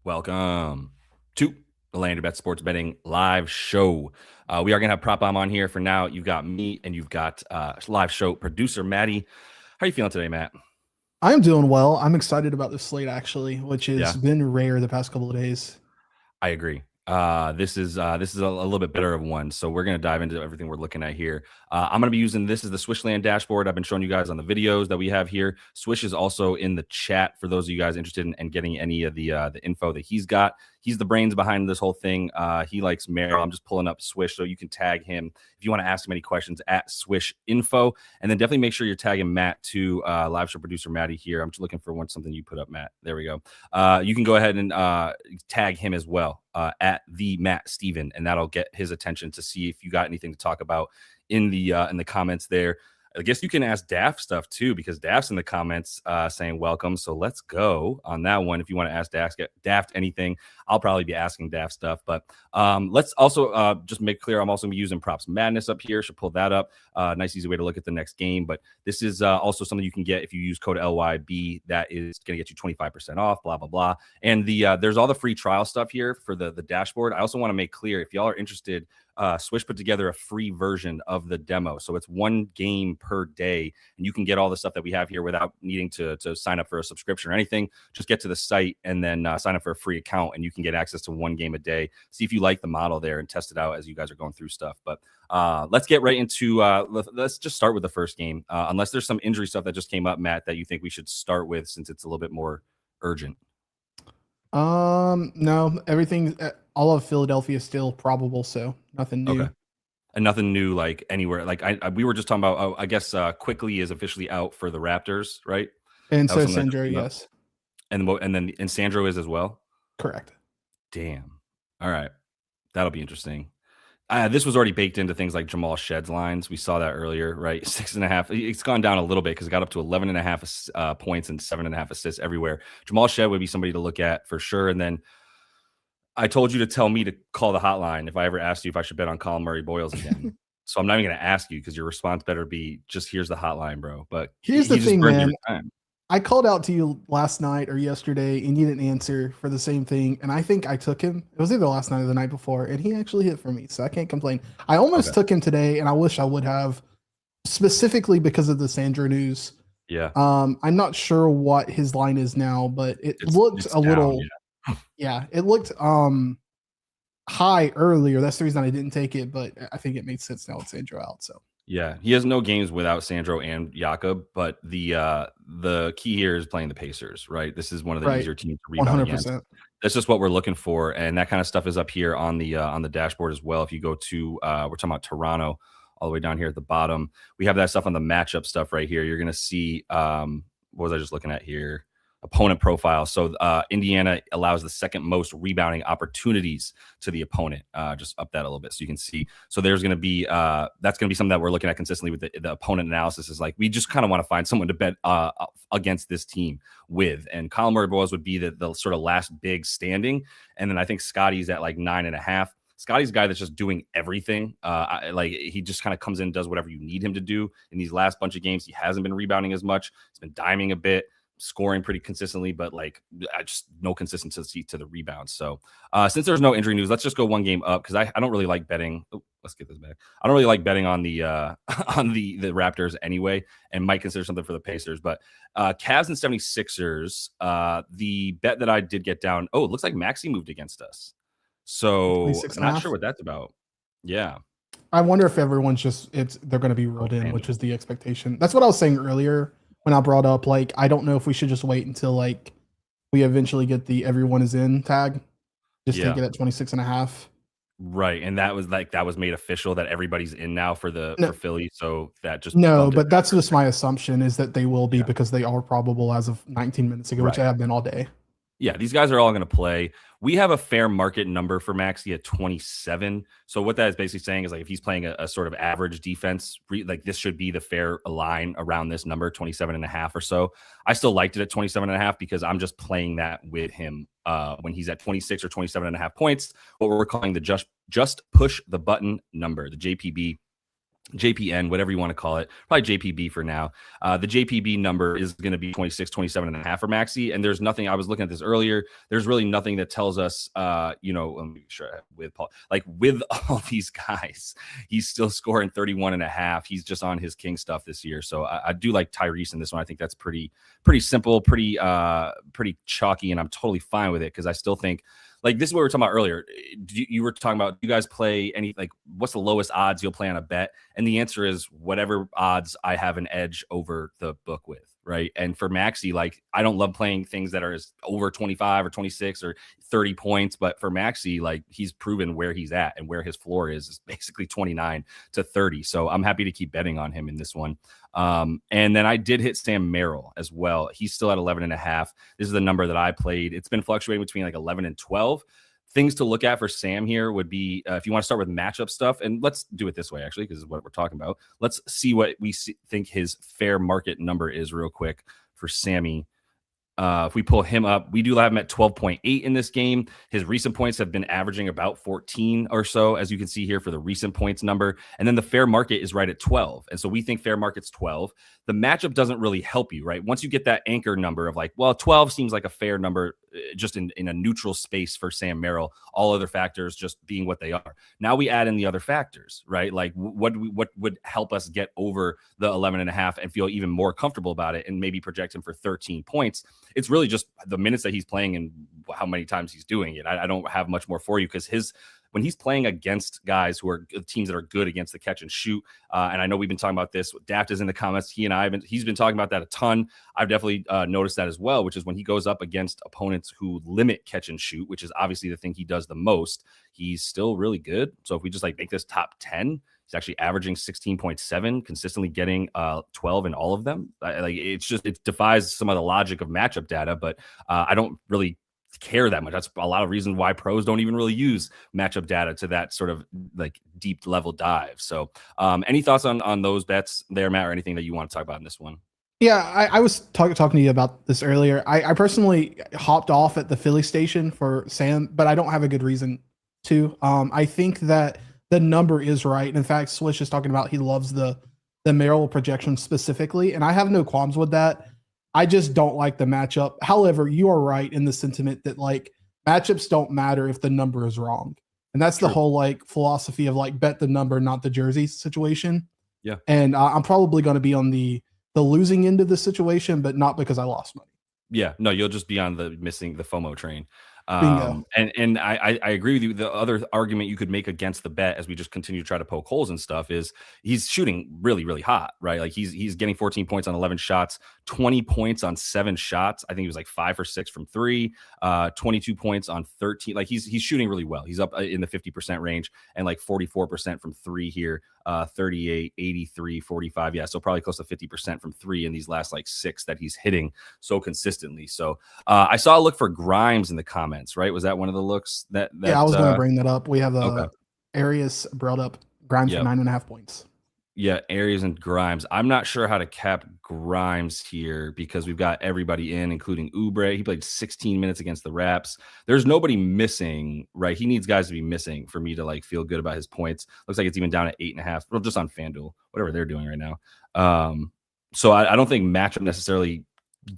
Welcome to the Land of Bet Sports Betting live show. We are going to have Prop Bomb on here for now. You've got me and you've got live show producer Maddie. How are you feeling today, Matt? I'm doing well. I'm excited about this slate actually, which has Yeah, been rare the past couple of days. I agree. This is a little bit better of one. So we're going to dive into everything we're looking at here. I'm going to be using this as the SwishLand dashboard. I've been showing you guys on the videos that we have here. Swish is also in the chat for those of you guys interested in getting any of the info that he's got. He's the brains behind this whole thing. He likes Merrill. I'm just pulling up Swish so you can tag him if you want to ask him any questions at Swish Info. And then definitely make sure you're tagging Matt to live show producer Maddie here. I'm just looking for something you put up, Matt. There we go. You can go ahead and tag him as well at the Matt Steven, and that'll get his attention to see if you got anything to talk about in the comments there. I guess you can ask Daft stuff too, because Daft's in the comments saying welcome. So let's go on that one. If you want to ask Daft anything, I'll probably be asking Daft stuff. But let's also just make clear, I'm also going to be using PropsMadness up here. Should pull that up. Nice, easy way to look at the next game. But this is also something you can get if you use code LYB. That is going to get you 25% off, blah, blah, blah. And there's all the free trial stuff here for the dashboard. I also want to make clear, if y'all are interested, Swish put together a free version of the demo. So it's one game per day, and you can get all the stuff that we have here without needing to sign up for a subscription or anything. Just get to the site and then sign up for a free account, and you can get access to one game a day. See if you like the model there and test it out as you guys are going through stuff. But let's get right into let's just start with the first game. Unless there's some injury stuff that just came up, Matt, that you think we should start with since it's a little bit more urgent. No, everything, all of Philadelphia is still probable, so nothing new. Okay. And nothing new, like anywhere. Like we were just talking about. I guess Quickly is officially out for the Raptors, right? And so Sandro, yes, and then Sandro is as well. correct. Damn. All right, that'll be interesting. This was already baked into things like Jamal Shedd's lines. We saw that earlier, right? 6.5. It's gone down a little bit because it got up to 11.5 points and 7.5 assists everywhere. Jamal Shedd would be somebody to look at for sure. And then I told you to tell me to call the hotline if I ever asked you if I should bet on Colin Murray-Boyles again. So I'm not even going to ask you because your response better be just here's the hotline, bro. But here's the thing, man. I called out to you last night or yesterday and you didn't answer for the same thing. And I think I took him. It was either last night or the night before, and he actually hit for me. So I can't complain. I almost took him today, and I wish I would have, specifically because of the Sandro news. Yeah. I'm not sure what his line is now, but it's looked a little, yeah, it looked high earlier. That's the reason I didn't take it, but I think it makes sense now with Sandro out. So yeah, he has no games without Sandro and Jakob, but the key here is playing the Pacers, right? This is one of the easier teams to rebound 100%. Against. That's just what we're looking for, and that kind of stuff is up here on the dashboard as well. If you go to we're talking about Toronto, all the way down here at the bottom, we have that stuff on the matchup stuff right here. You're going to see what was I just looking at here? Opponent profile. So Indiana allows the second most rebounding opportunities to the opponent. Just up that a little bit so you can see. So there's going to be that's going to be something that we're looking at consistently with the opponent analysis. Is like we just kind of want to find someone to bet against this team with. And Colin Murray-Boyles would be the sort of last big standing. And then I think Scotty's at like 9.5. Scotty's a guy that's just doing everything. Like he just kind of comes in and does whatever you need him to do. In these last bunch of games, he hasn't been rebounding as much. He's been diming a bit, scoring pretty consistently, but like just no consistency to the rebounds. So since there's no injury news, let's just go one game up because I don't really like betting. Oh, let's get this back. I don't really like betting on the on the Raptors anyway, and might consider something for the Pacers. But Cavs and 76ers, the bet that I did get down. Oh, it looks like Maxey moved against us. So I'm not sure what that's about. Yeah. I wonder if everyone's they're going to be rolled in, which was the expectation. That's what I was saying earlier when I brought up, like, I don't know if we should just wait until like we eventually get the everyone is in tag. Just take it at 26.5. Right. And that was made official that everybody's in now for Philly. So that just but that's just my assumption is that they will be because they are probable as of 19 minutes ago, which I have been all day. Yeah, these guys are all going to play. We have a fair market number for Maxey at 27. So what that is basically saying is like if he's playing a sort of average defense, like this should be the fair line around this number, 27.5 or so. I still liked it at 27.5 because I'm just playing that with him when he's at 26 or 27.5 points, what we're calling the just push the button number, the JPB. JPN, whatever you want to call it, probably JPB for now. The JPB number is going to be 27.5 for Maxey. And there's nothing, I was looking at this earlier. There's really nothing that tells us, let me make sure with Paul, like with all these guys, he's still scoring 31.5. He's just on his king stuff this year. So I do like Tyrese in this one. I think that's pretty simple, pretty chalky. And I'm totally fine with it because I still think, like, this is what we were talking about earlier. You were talking about, you guys play any, like, what's the lowest odds you'll play on a bet? And the answer is whatever odds I have an edge over the book with, right? And for Maxey, like, I don't love playing things that are over 25 or 26 or 30 points. But for Maxey, like, he's proven where he's at and where his floor is basically 29 to 30. So I'm happy to keep betting on him in this one. And then I did hit Sam Merrill as well. He's still at 11.5. This is the number that I played. It's been fluctuating between like 11 and 12. Things to look at for Sam here would be if you want to start with matchup stuff, and let's do it this way, actually, because this is what we're talking about. Let's see what we think his fair market number is real quick for Sammy. If we pull him up, we do have him at 12.8 in this game. His recent points have been averaging about 14 or so, as you can see here for the recent points number. And then the fair market is right at 12. And so we think fair market's 12. The matchup doesn't really help you, right? Once you get that anchor number of like, well, 12 seems like a fair number just in a neutral space for Sam Merrill, all other factors just being what they are. Now we add in the other factors, right? Like what would help us get over the 11.5 and feel even more comfortable about it and maybe project him for 13 points. It's really just the minutes that he's playing and how many times he's doing it. I don't have much more for you because when he's playing against guys who are teams that are good against the catch and shoot, and I know we've been talking about this. Daft is in the comments. He's been talking about that a ton. I've definitely noticed that as well, which is when he goes up against opponents who limit catch and shoot, which is obviously the thing he does the most. He's still really good. So if we just like make this top 10, he's actually averaging 16.7, consistently getting 12 in all of them. It defies some of the logic of matchup data, but I don't really care that much. That's a lot of reason why pros don't even really use matchup data to that sort of like deep level dive. So any thoughts on those bets there, Matt, or anything that you want to talk about in this one? Yeah, I was talking to you about this earlier. I personally hopped off at the Philly station for Sam, but I don't have a good reason to. I think that the number is right. In fact, Swish is talking about he loves the Merrill projection specifically, and I have no qualms with that. I just don't like the matchup. However, you are right in the sentiment that like matchups don't matter if the number is wrong. And that's True. The whole like philosophy of like bet the number, not the jersey situation. Yeah. And I'm probably going to be on the losing end of the situation, but not because I lost money. Yeah, no, you'll just be on the FOMO train. And I agree with you. The other argument you could make against the bet as we just continue to try to poke holes and stuff is he's shooting really, really hot, right? Like he's getting 14 points on 11 shots, 20 points on 7 shots. I think he was like 5 or 6 from 3, 22 points on 13. Like he's shooting really well. He's up in the 50% range and like 44% from 3 here, 38, 83, 45. Yeah. So probably close to 50% from 3 in these last like 6 that he's hitting so consistently. So I saw a look for Grimes in the comments. Right? Was that one of the looks that yeah, I was going to bring that up. We have Arias brought up Grimes for 9.5 points. Yeah, Arias and Grimes. I'm not sure how to cap Grimes here because we've got everybody in, including Oubre. He played 16 minutes against the Raps. There's nobody missing, right? He needs guys to be missing for me to like feel good about his points. Looks like it's even down at 8.5. Well, just on FanDuel, whatever they're doing right now. So I don't think matchup necessarily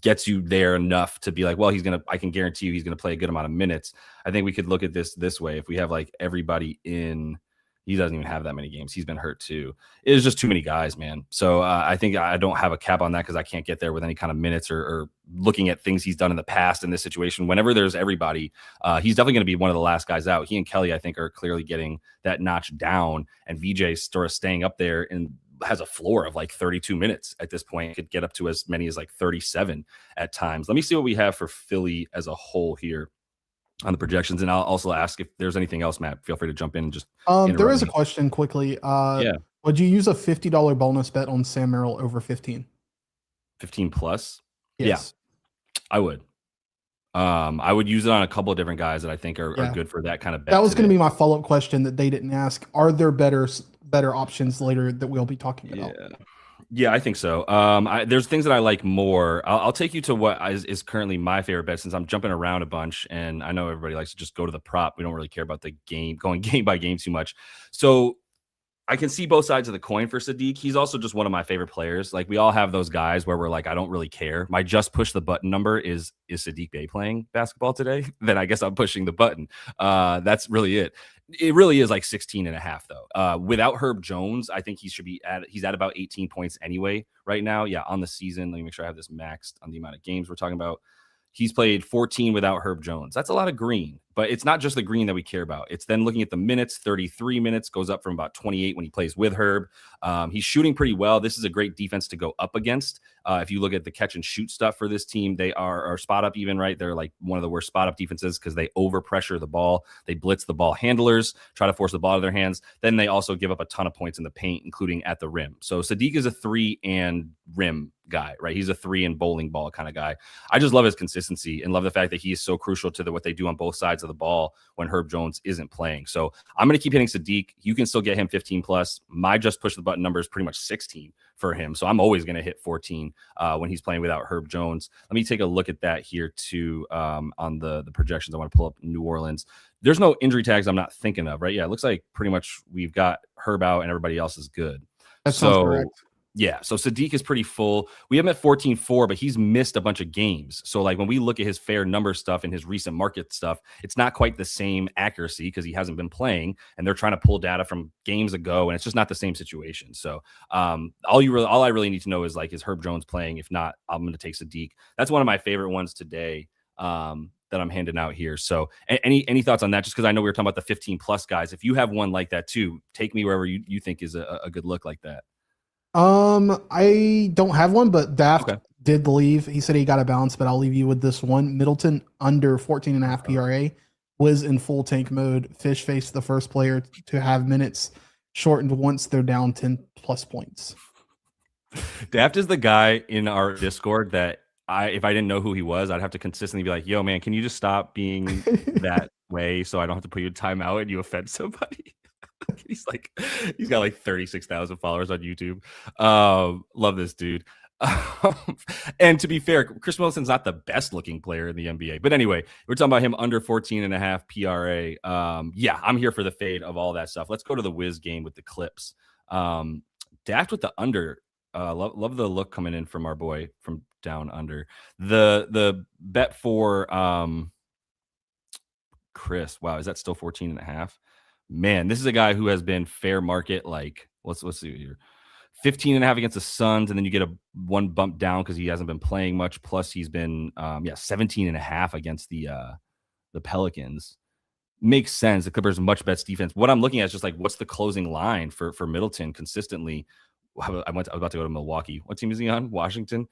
gets you there enough to be like, well, I can guarantee you he's going to play a good amount of minutes. I think we could look at this way. If we have like everybody in, he doesn't even have that many games. He's been hurt too. It's just too many guys, man. So I think I don't have a cap on that because I can't get there with any kind of minutes or looking at things he's done in the past in this situation. Whenever there's everybody, he's definitely going to be one of the last guys out. He and Kelly, I think, are clearly getting that notch down, and VJ sort of staying up there and has a floor of like 32 minutes at this point. It could get up to as many as like 37 at times. Let me see what we have for Philly as a whole here on the projections. And I'll also ask if there's anything else, Matt. Feel free to jump in and just there is a question quickly. Would you use a $50 bonus bet on Sam Merrill over 15 plus? Yes. Yeah, I would. I would use it on a couple of different guys that I think are good for that kind of bet. That was going to be my follow-up question that they didn't ask. Are there better options later that we'll be talking about? Yeah, I think so. There's things that I like more. I'll take you to what is currently my favorite bet, since I'm jumping around a bunch, and I know everybody likes to just go to the prop. We don't really care about the game, going game by game too much. So I can see both sides of the coin for Sadiq. He's also just one of my favorite players. Like we all have those guys where we're like, I don't really care. My just push the button number is Sadiq Bey playing basketball today? Then I guess I'm pushing the button. That's really it. It really is like 16 and a half though. Without Herb Jones, I think he's at about 18 points anyway right now. Yeah, on the season. Let me make sure I have this maxed on the amount of games we're talking about. He's played 14 without Herb Jones. That's a lot of green, but it's not just the green that we care about. It's then looking at the minutes, 33 minutes, goes up from about 28 when he plays with Herb. He's shooting pretty well. This is a great defense to go up against. If you look at the catch and shoot stuff for this team, they are spot up even, right? They're like one of the worst spot up defenses because they over pressure the ball. They blitz the ball handlers, try to force the ball to their hands. Then they also give up a ton of points in the paint, including at the rim. So Sadiq is a 3 and rim guy, right? He's a 3 and bowling ball kind of guy. I just love his consistency and love the fact that he is so crucial to what they do on both sides of the ball when Herb Jones isn't playing. So I'm going to keep hitting Sadiq. You can still get him 15 plus. My just push the button number is pretty much 16 for him. So I'm always going to hit 14 when he's playing without Herb Jones. Let me take a look at that here too on the projections. I want to pull up New Orleans. There's no injury tags I'm not thinking of, right? Yeah, it looks like pretty much we've got Herb out and everybody else is good. That sounds correct. Yeah, so Sadiq is pretty full. We have him at 14-4, but he's missed a bunch of games. So like when we look at his fair number stuff and his recent market stuff, it's not quite the same accuracy because he hasn't been playing and they're trying to pull data from games ago and it's just not the same situation. So all I really need to know is like, is Herb Jones playing? If not, I'm going to take Sadiq. That's one of my favorite ones today that I'm handing out here. So any thoughts on that? Just because I know we were talking about the 15 plus guys. If you have one like that too, take me wherever you think is a good look like that. I don't have one, but Daft did leave. He said he got a balance, but I'll leave you with this one. Middleton under 14.5 PRA was in full tank mode. Fish faced the first player to have minutes shortened once they're down 10 plus points. Daft is the guy in our Discord that if I didn't know who he was, I'd have to consistently be like, yo, man, can you just stop being that way so I don't have to put you in timeout and you offend somebody? He's got like 36,000 followers on YouTube. Love this dude. And to be fair, Chris Middleton's not the best looking player in the NBA. But anyway, we're talking about him under 14.5 PRA. Yeah, I'm here for the fade of all that stuff. Let's go to the Wiz game with the Clips. Daft with the under. Love the look coming in from our boy from down under. The bet for Chris. Wow, is that still 14.5? Man, this is a guy who has been fair market. Like, let's see here. 15.5 against the Suns, and then you get one bump down because he hasn't been playing much. Plus, he's been 17.5 against the Pelicans. Makes sense. The Clippers much best defense. What I'm looking at is just like what's the closing line for Middleton consistently. I was about to go to Milwaukee. What team is he on? Washington.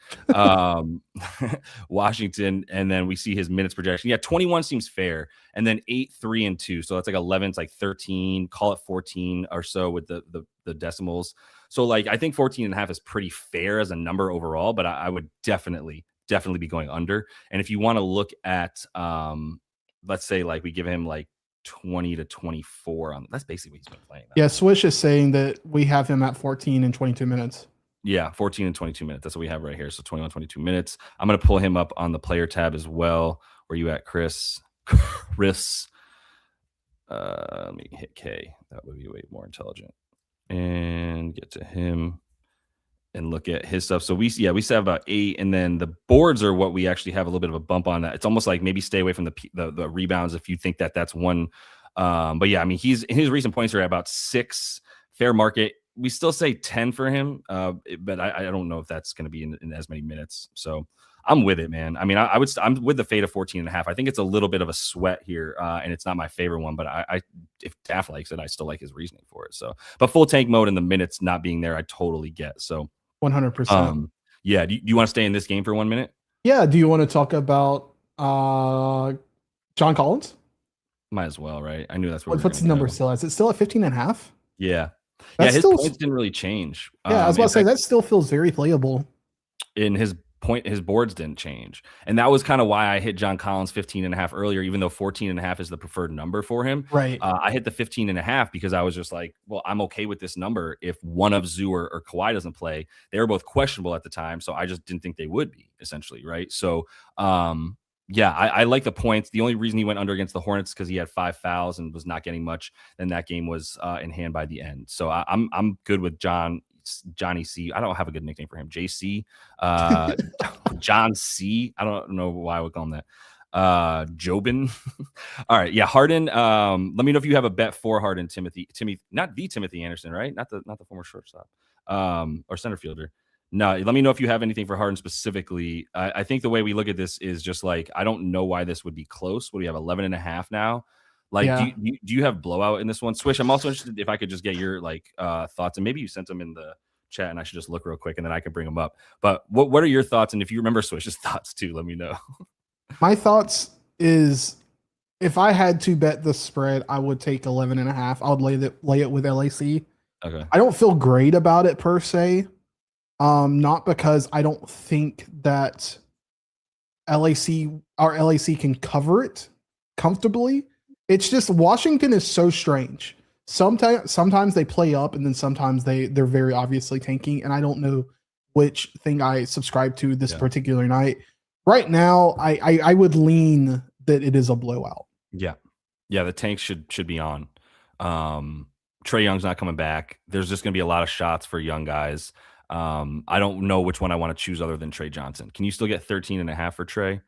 Washington. And then we see his minutes projection. Yeah, 21 seems fair. And then 8, 3, and 2. So that's like 11. It's like 13. Call it 14 or so with the decimals. So like I think 14.5 is pretty fair as a number overall, but I would definitely be going under. And if you want to look at let's say like we give him like 20 to 24 on that's basically what he's been playing. Yeah, Swish is saying that we have him at 14 and 22 minutes. Yeah, 14 and 22 minutes. That's what we have right here. So 21, 22 minutes. I'm going to pull him up on the player tab as well. Where you at, Chris? Let me hit K. That would be way more intelligent. And get to him and look at his stuff. So we still have about 8, and then the boards are what we actually have a little bit of a bump on that. It's almost like maybe stay away from the rebounds if you think that's one. But yeah, I mean, his recent points are at about 6 fair market. We still say 10 for him, but I don't know if that's going to be in as many minutes. So I'm with it, man. I mean, I'm with the fade of 14.5. I think it's a little bit of a sweat here, and it's not my favorite one, but if Daft likes it, I still like his reasoning for it. So, but full tank mode and the minutes not being there, I totally get. So 100%. Yeah. Do you want to stay in this game for 1 minute? Yeah. Do you want to talk about John Collins? Might as well, right? I knew that's what. What's the number still? Is it still at 15.5? Yeah. That's his points didn't really change. Yeah, I was about to say that still feels very playable. In his boards didn't change. And that was kind of why I hit John Collins 15.5 earlier, even though 14.5 is the preferred number for him. Right. I hit the 15.5 because I was just like, well, I'm okay with this number if one of Zoo or Kawhi doesn't play. They were both questionable at the time, so I just didn't think they would be, essentially, right? So Yeah, I like the points. The only reason he went under against the Hornets because he had 5 fouls and was not getting much. Then that game was in hand by the end. So I'm good with Johnny C. I don't have a good nickname for him. JC, John C. I don't know why I would call him that. Jobin. All right, yeah, Harden. Let me know if you have a bet for Harden. Timothy, not the Timothy Anderson, right? Not the former shortstop, or center fielder. No, let me know if you have anything for Harden specifically. I think the way we look at this is just like, I don't know why this would be close. What do you have, 11.5 now? Like, Yeah. do you have blowout in this one? Swish, I'm also interested if I could just get your thoughts, and maybe you sent them in the chat and I should just look real quick and then I can bring them up. But what are your thoughts? And if you remember Swish's thoughts too, let me know. My thoughts is, if I had to bet the spread, I would take 11.5. I would lay it with LAC. Okay. I don't feel great about it per se. Not because I don't think that LAC can cover it comfortably. It's just Washington is so strange. Sometimes they play up, and then sometimes they're very obviously tanking, and I don't know which thing I subscribe to this particular night. Right now, I would lean that it is a blowout. Yeah, the tanks should be on. Trey Young's not coming back. There's just going to be a lot of shots for young guys. I don't know which one I want to choose other than Trey Johnson. Can you still get 13.5 for Trey?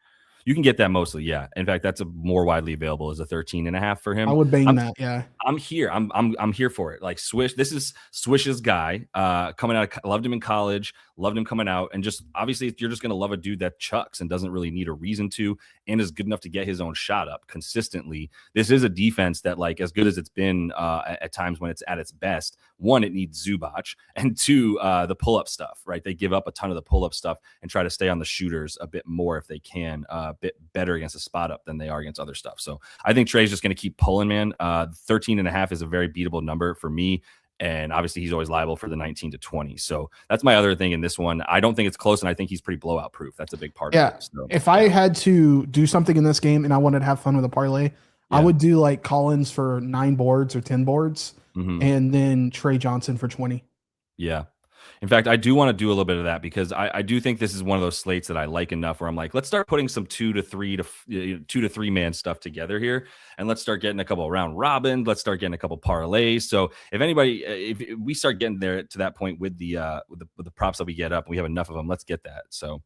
You can get that mostly, yeah. In fact, that's a more widely available as a 13.5 for him. I would bang that, yeah. I'm here. I'm here for it. Like Swish, this is Swish's guy. Coming out, loved him in college, loved him coming out, and just obviously you're just gonna love a dude that chucks and doesn't really need a reason to, and is good enough to get his own shot up consistently. This is a defense that, like, as good as it's been at times when it's at its best, one, it needs Zubac, and two, the pull-up stuff, right? They give up a ton of the pull-up stuff and try to stay on the shooters a bit more if they can, a bit better against a spot up than they are against other stuff. So I think Trey's just going to keep pulling, man. 13.5 is a very beatable number for me. And obviously he's always liable for the 19 to 20. So that's my other thing in this one. I don't think it's close, and I think he's pretty blowout proof. That's a big part of it. So, if I had to do something in this game and I wanted to have fun with a parlay, I would do like Collins for 9 boards or 10 boards, and then Trey Johnson for 20. Yeah. In fact, I do want to do a little bit of that because I do think this is one of those slates that I like enough where I'm like, let's start putting some 2 to 3 man stuff together here, and let's start getting a couple round robin. Let's start getting a couple parlays. So if we start getting there to that point with the props that we get up, and we have enough of them, let's get that. So,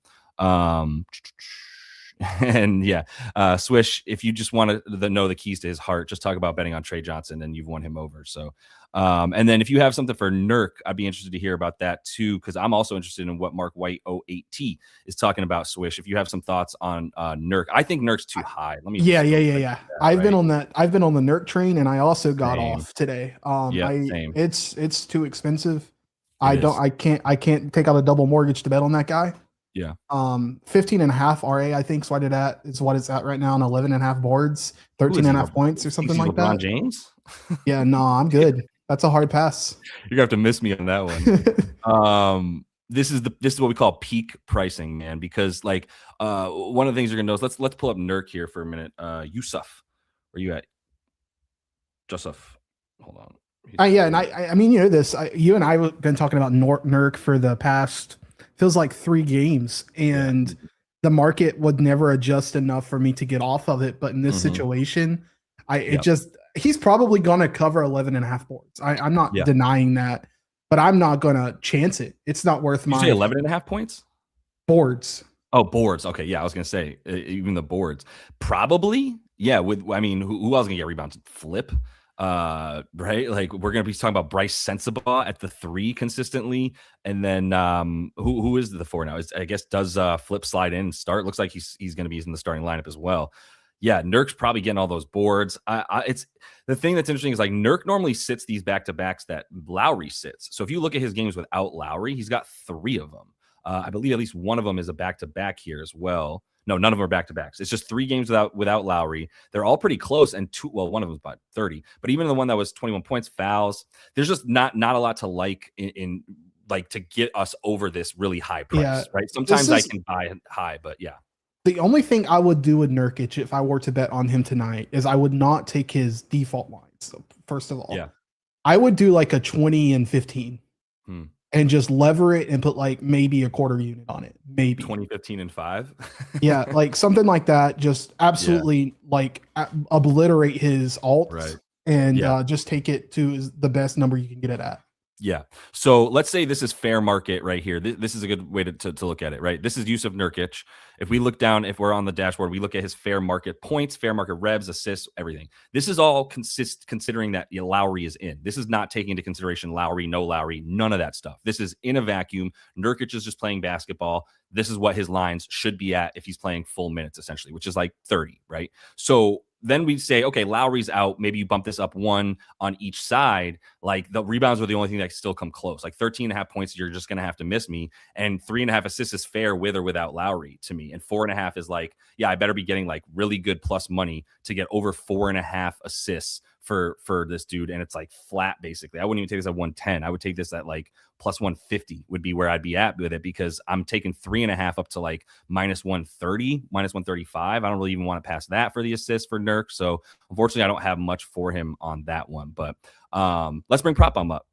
and yeah, Swish, if you just want to know the keys to his heart, just talk about betting on Trey Johnson and you've won him over. So, and then if you have something for Nurk, I'd be interested to hear about that too, because I'm also interested in what Mark White 08T is talking about. Swish, if you have some thoughts on Nurk, I think Nurk's too high. Let me. Yeah. I've been on that. I've been on the Nurk train, and I also got off today. Same. It's too expensive. I can't take out a double mortgage to bet on that guy. Yeah. 15.5 RA, I think, is what it's at right now, on 11.5 boards, 13.5 points or something like LeBron that. James? Yeah, no, I'm good. That's a hard pass. You're gonna have to miss me on that one. This is what we call peak pricing, man, because like one of the things you're gonna know is let's pull up Nurk here for a minute. Yusuf, where you at? Joseph, hold on. And I mean, you know this. You and I have been talking about Nurk for the past, feels like 3 games, and the market would never adjust enough for me to get off of it. But in this situation, he's probably going to cover 11.5 boards. I'm not denying that, but I'm not going to chance it. It's not worth my. You say 11.5 points? Boards. Oh, boards. Okay. Yeah. I was going to say even the boards probably. Yeah. Who else going to get rebounds? Flip. Right, like we're gonna be talking about Bryce Sensabaugh at the 3 consistently, and then who is the 4 now? I guess does Flip slide in and start? Looks like he's gonna be in the starting lineup as well. Yeah, Nurk's probably getting all those boards. It's the thing that's interesting is like Nurk normally sits these back-to-backs that Lowry sits. So if you look at his games without Lowry, he's got 3 of them. I believe at least one of them is a back-to-back here as well. No, none of them are back-to-backs. It's just 3 games without Lowry. They're all pretty close, and one of them's about 30. But even the one that was 21 points, fouls, there's just not a lot to like in like to get us over this really high price, right? Sometimes I can buy high, but yeah. The only thing I would do with Nurkic if I were to bet on him tonight is I would not take his default lines. So first of all, I would do like a 20 and 15. and just lever it and put like maybe a quarter unit on it. Maybe 2015 and 5. Yeah, like something like that. Just absolutely like obliterate his alts, right. and just take it to the best number you can get it at. Yeah. So let's say this is fair market right here. This is a good way to look at it, right? This is use of Nurkic. If we look down, if we're on the dashboard, we look at his fair market points, fair market revs, assists, everything. This is all considering that Lowry is in. This is not taking into consideration Lowry, no Lowry, none of that stuff. This is in a vacuum. Nurkic is just playing basketball. This is what his lines should be at if he's playing full minutes, essentially, which is like 30, right? So then we say, okay, Lowry's out. Maybe you bump this up 1 on each side. Like the rebounds were the only thing that still come close. Like 13.5 points, you're just going to have to miss me. And 3.5 assists is fair with or without Lowry to me. And 4.5 is like, yeah, I better be getting like really good plus money to get over 4.5 assists for this dude. And it's like flat, basically. I wouldn't even take this at 110. I would take this at like plus 150 would be where I'd be at with it, because I'm taking 3.5 up to like minus 130, minus 135. I don't really even want to pass that for the assist for Nurk. So unfortunately, I don't have much for him on that one. But let's bring Prop Bomb up.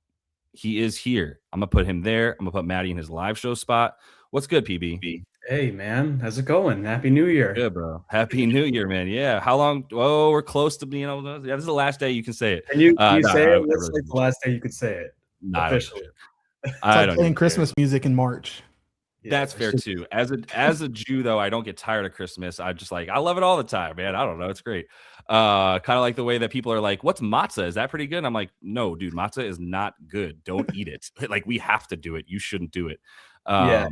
He is here. I'm going to put him there. I'm going to put Maddie in his live show spot. What's good, PB? Hey, man. How's it going? Happy New Year. Good, bro. Happy New Year, man. Yeah. How long? Oh, we're close to, yeah, this is the last day you can say it. Can you say it? That's like the last day you could say it. Officially. I don't playing Christmas music in March. That's fair too. As a Jew, though, I don't get tired of Christmas. I just I love it all the time, man. I don't know. It's great. Kind of like the way that people are like, what's matzah? Is that pretty good? And I'm like, no, dude, matzah is not good. Don't eat it. Like, we have to do it. You shouldn't do it.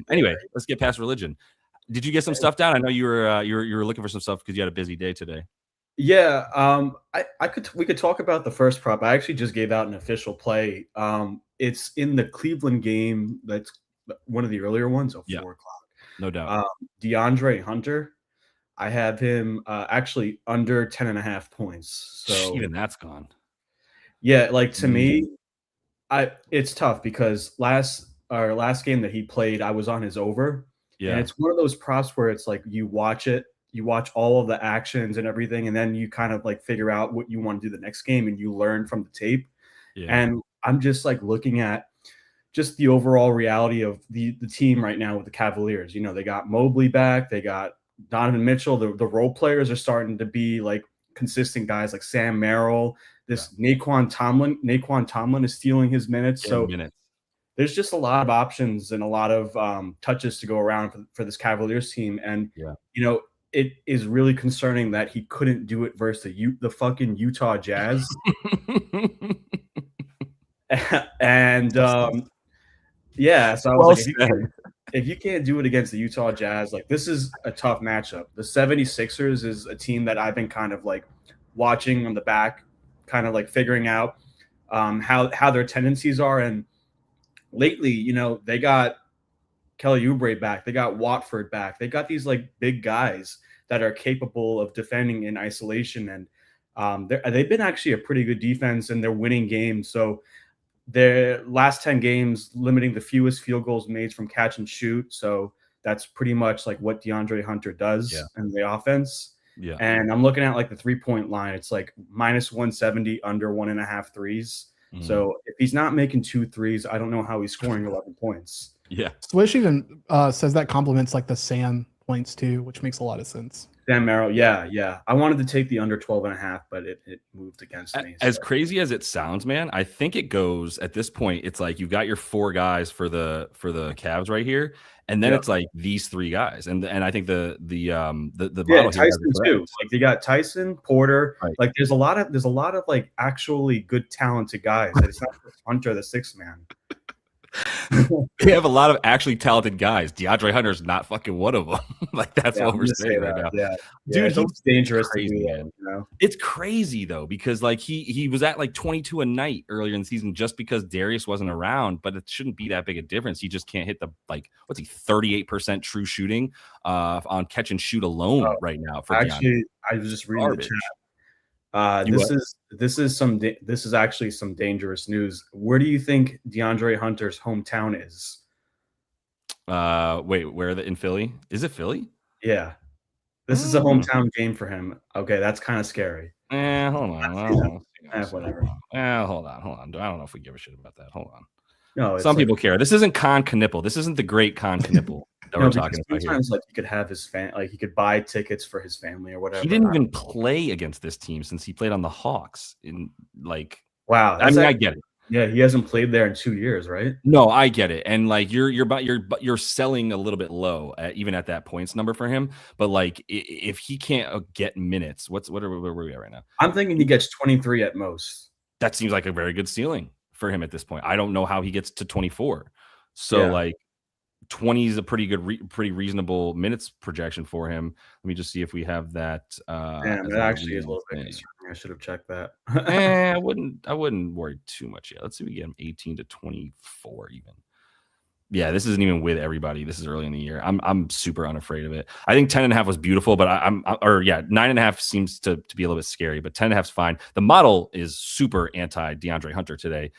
Anyway, let's get past religion. Did you get some stuff down? I know you were looking for some stuff because you had a busy day today. Yeah, we could talk about the first prop. I actually just gave out an official play. It's in the Cleveland game. That's one of the earlier ones. 4 o'clock. No doubt. DeAndre Hunter. I have him actually under 10.5 points. So even that's gone. Yeah, like to me, it's tough because last game that he played, I was on his over. Yeah. And it's one of those props where it's like you watch all of the actions and everything, and then you kind of like figure out what you want to do the next game, and you learn from the tape. Yeah. And I'm just like looking at just the overall reality of the team right now with the Cavaliers. You know, they got Mobley back, they got Donovan Mitchell. The role players are starting to be like consistent guys like Sam Merrill. This Naquan Tomlin is stealing his minutes. There's just a lot of options and a lot of touches to go around for this Cavaliers team. And, you know, it is really concerning that he couldn't do it versus the fucking Utah Jazz. And, so I was if you can't do it against the Utah Jazz, like this is a tough matchup. The 76ers is a team that I've been kind of like watching on the back, kind of like figuring out how their tendencies are. And lately, you know, they got Kelly Oubre back. They got Watford back. They got these like big guys that are capable of defending in isolation. And they've been actually a pretty good defense, and they're winning games. So their last 10 games limiting the fewest field goals made from catch and shoot. So that's pretty much like what DeAndre Hunter does in the offense. Yeah. And I'm looking at like the 3-point line. It's like minus 170 under 1.5 threes. Mm-hmm. So if he's not making 2 threes, I don't know how he's scoring 11 points. Yeah. Swish even says that compliments like the Sam points too, which makes a lot of sense. Sam Merrill, yeah. I wanted to take the under 12.5, but it moved against me. As crazy as it sounds, man, I think it goes at this point. It's like you've got your 4 guys for the Cavs right here, and then it's like these 3 guys, and I think the Tyson too. Like they got Tyson, Porter. Right. Like there's a lot of like actually good talented guys. It's not just Hunter, the 6th man. They have a lot of actually talented guys. DeAndre Hunter's not fucking one of them. Like that's what we're saying right now. Yeah. Dude, he's dangerous. Crazy, man. You know? It's crazy though, because like he was at like 22 a night earlier in the season just because Darius wasn't around, but it shouldn't be that big a difference. He just can't hit the 38% true shooting on catch and shoot alone right now. For actually, I was just reading the chat. This is actually some dangerous news. Where do you think DeAndre Hunter's hometown is? Wait, where in Philly? Is it Philly? Yeah, this is a hometown game for him. Okay, that's kind of scary. Hold on. Whatever. Hold on. I don't know if we give a shit about that. Hold on. No, some people care. This isn't Con Knipple. This isn't the great Con Knipple that we're talking about here. Like he could have his he could buy tickets for his family or whatever. He didn't even play against this team since he played on the Hawks. Wow, I mean, I get it. Yeah, he hasn't played there in 2 years, right? No, I get it. And like you're selling a little bit low even at that points number for him. But like if he can't get minutes, where are we at right now? I'm thinking he gets 23 at most. That seems like a very good ceiling for him at this point. I don't know how he gets to 24. So like 20 is a pretty good, pretty reasonable minutes projection for him. Let me just see if we have that. That actually is a little bit concerning. I should have checked that. I wouldn't worry too much yet. Let's see if we get him 18 to 24 even. Yeah, this isn't even with everybody. This is early in the year. I'm super unafraid of it. I think 10.5 was beautiful, but 9.5 seems to be a little bit scary, but 10.5 is fine. The model is super anti DeAndre Hunter today.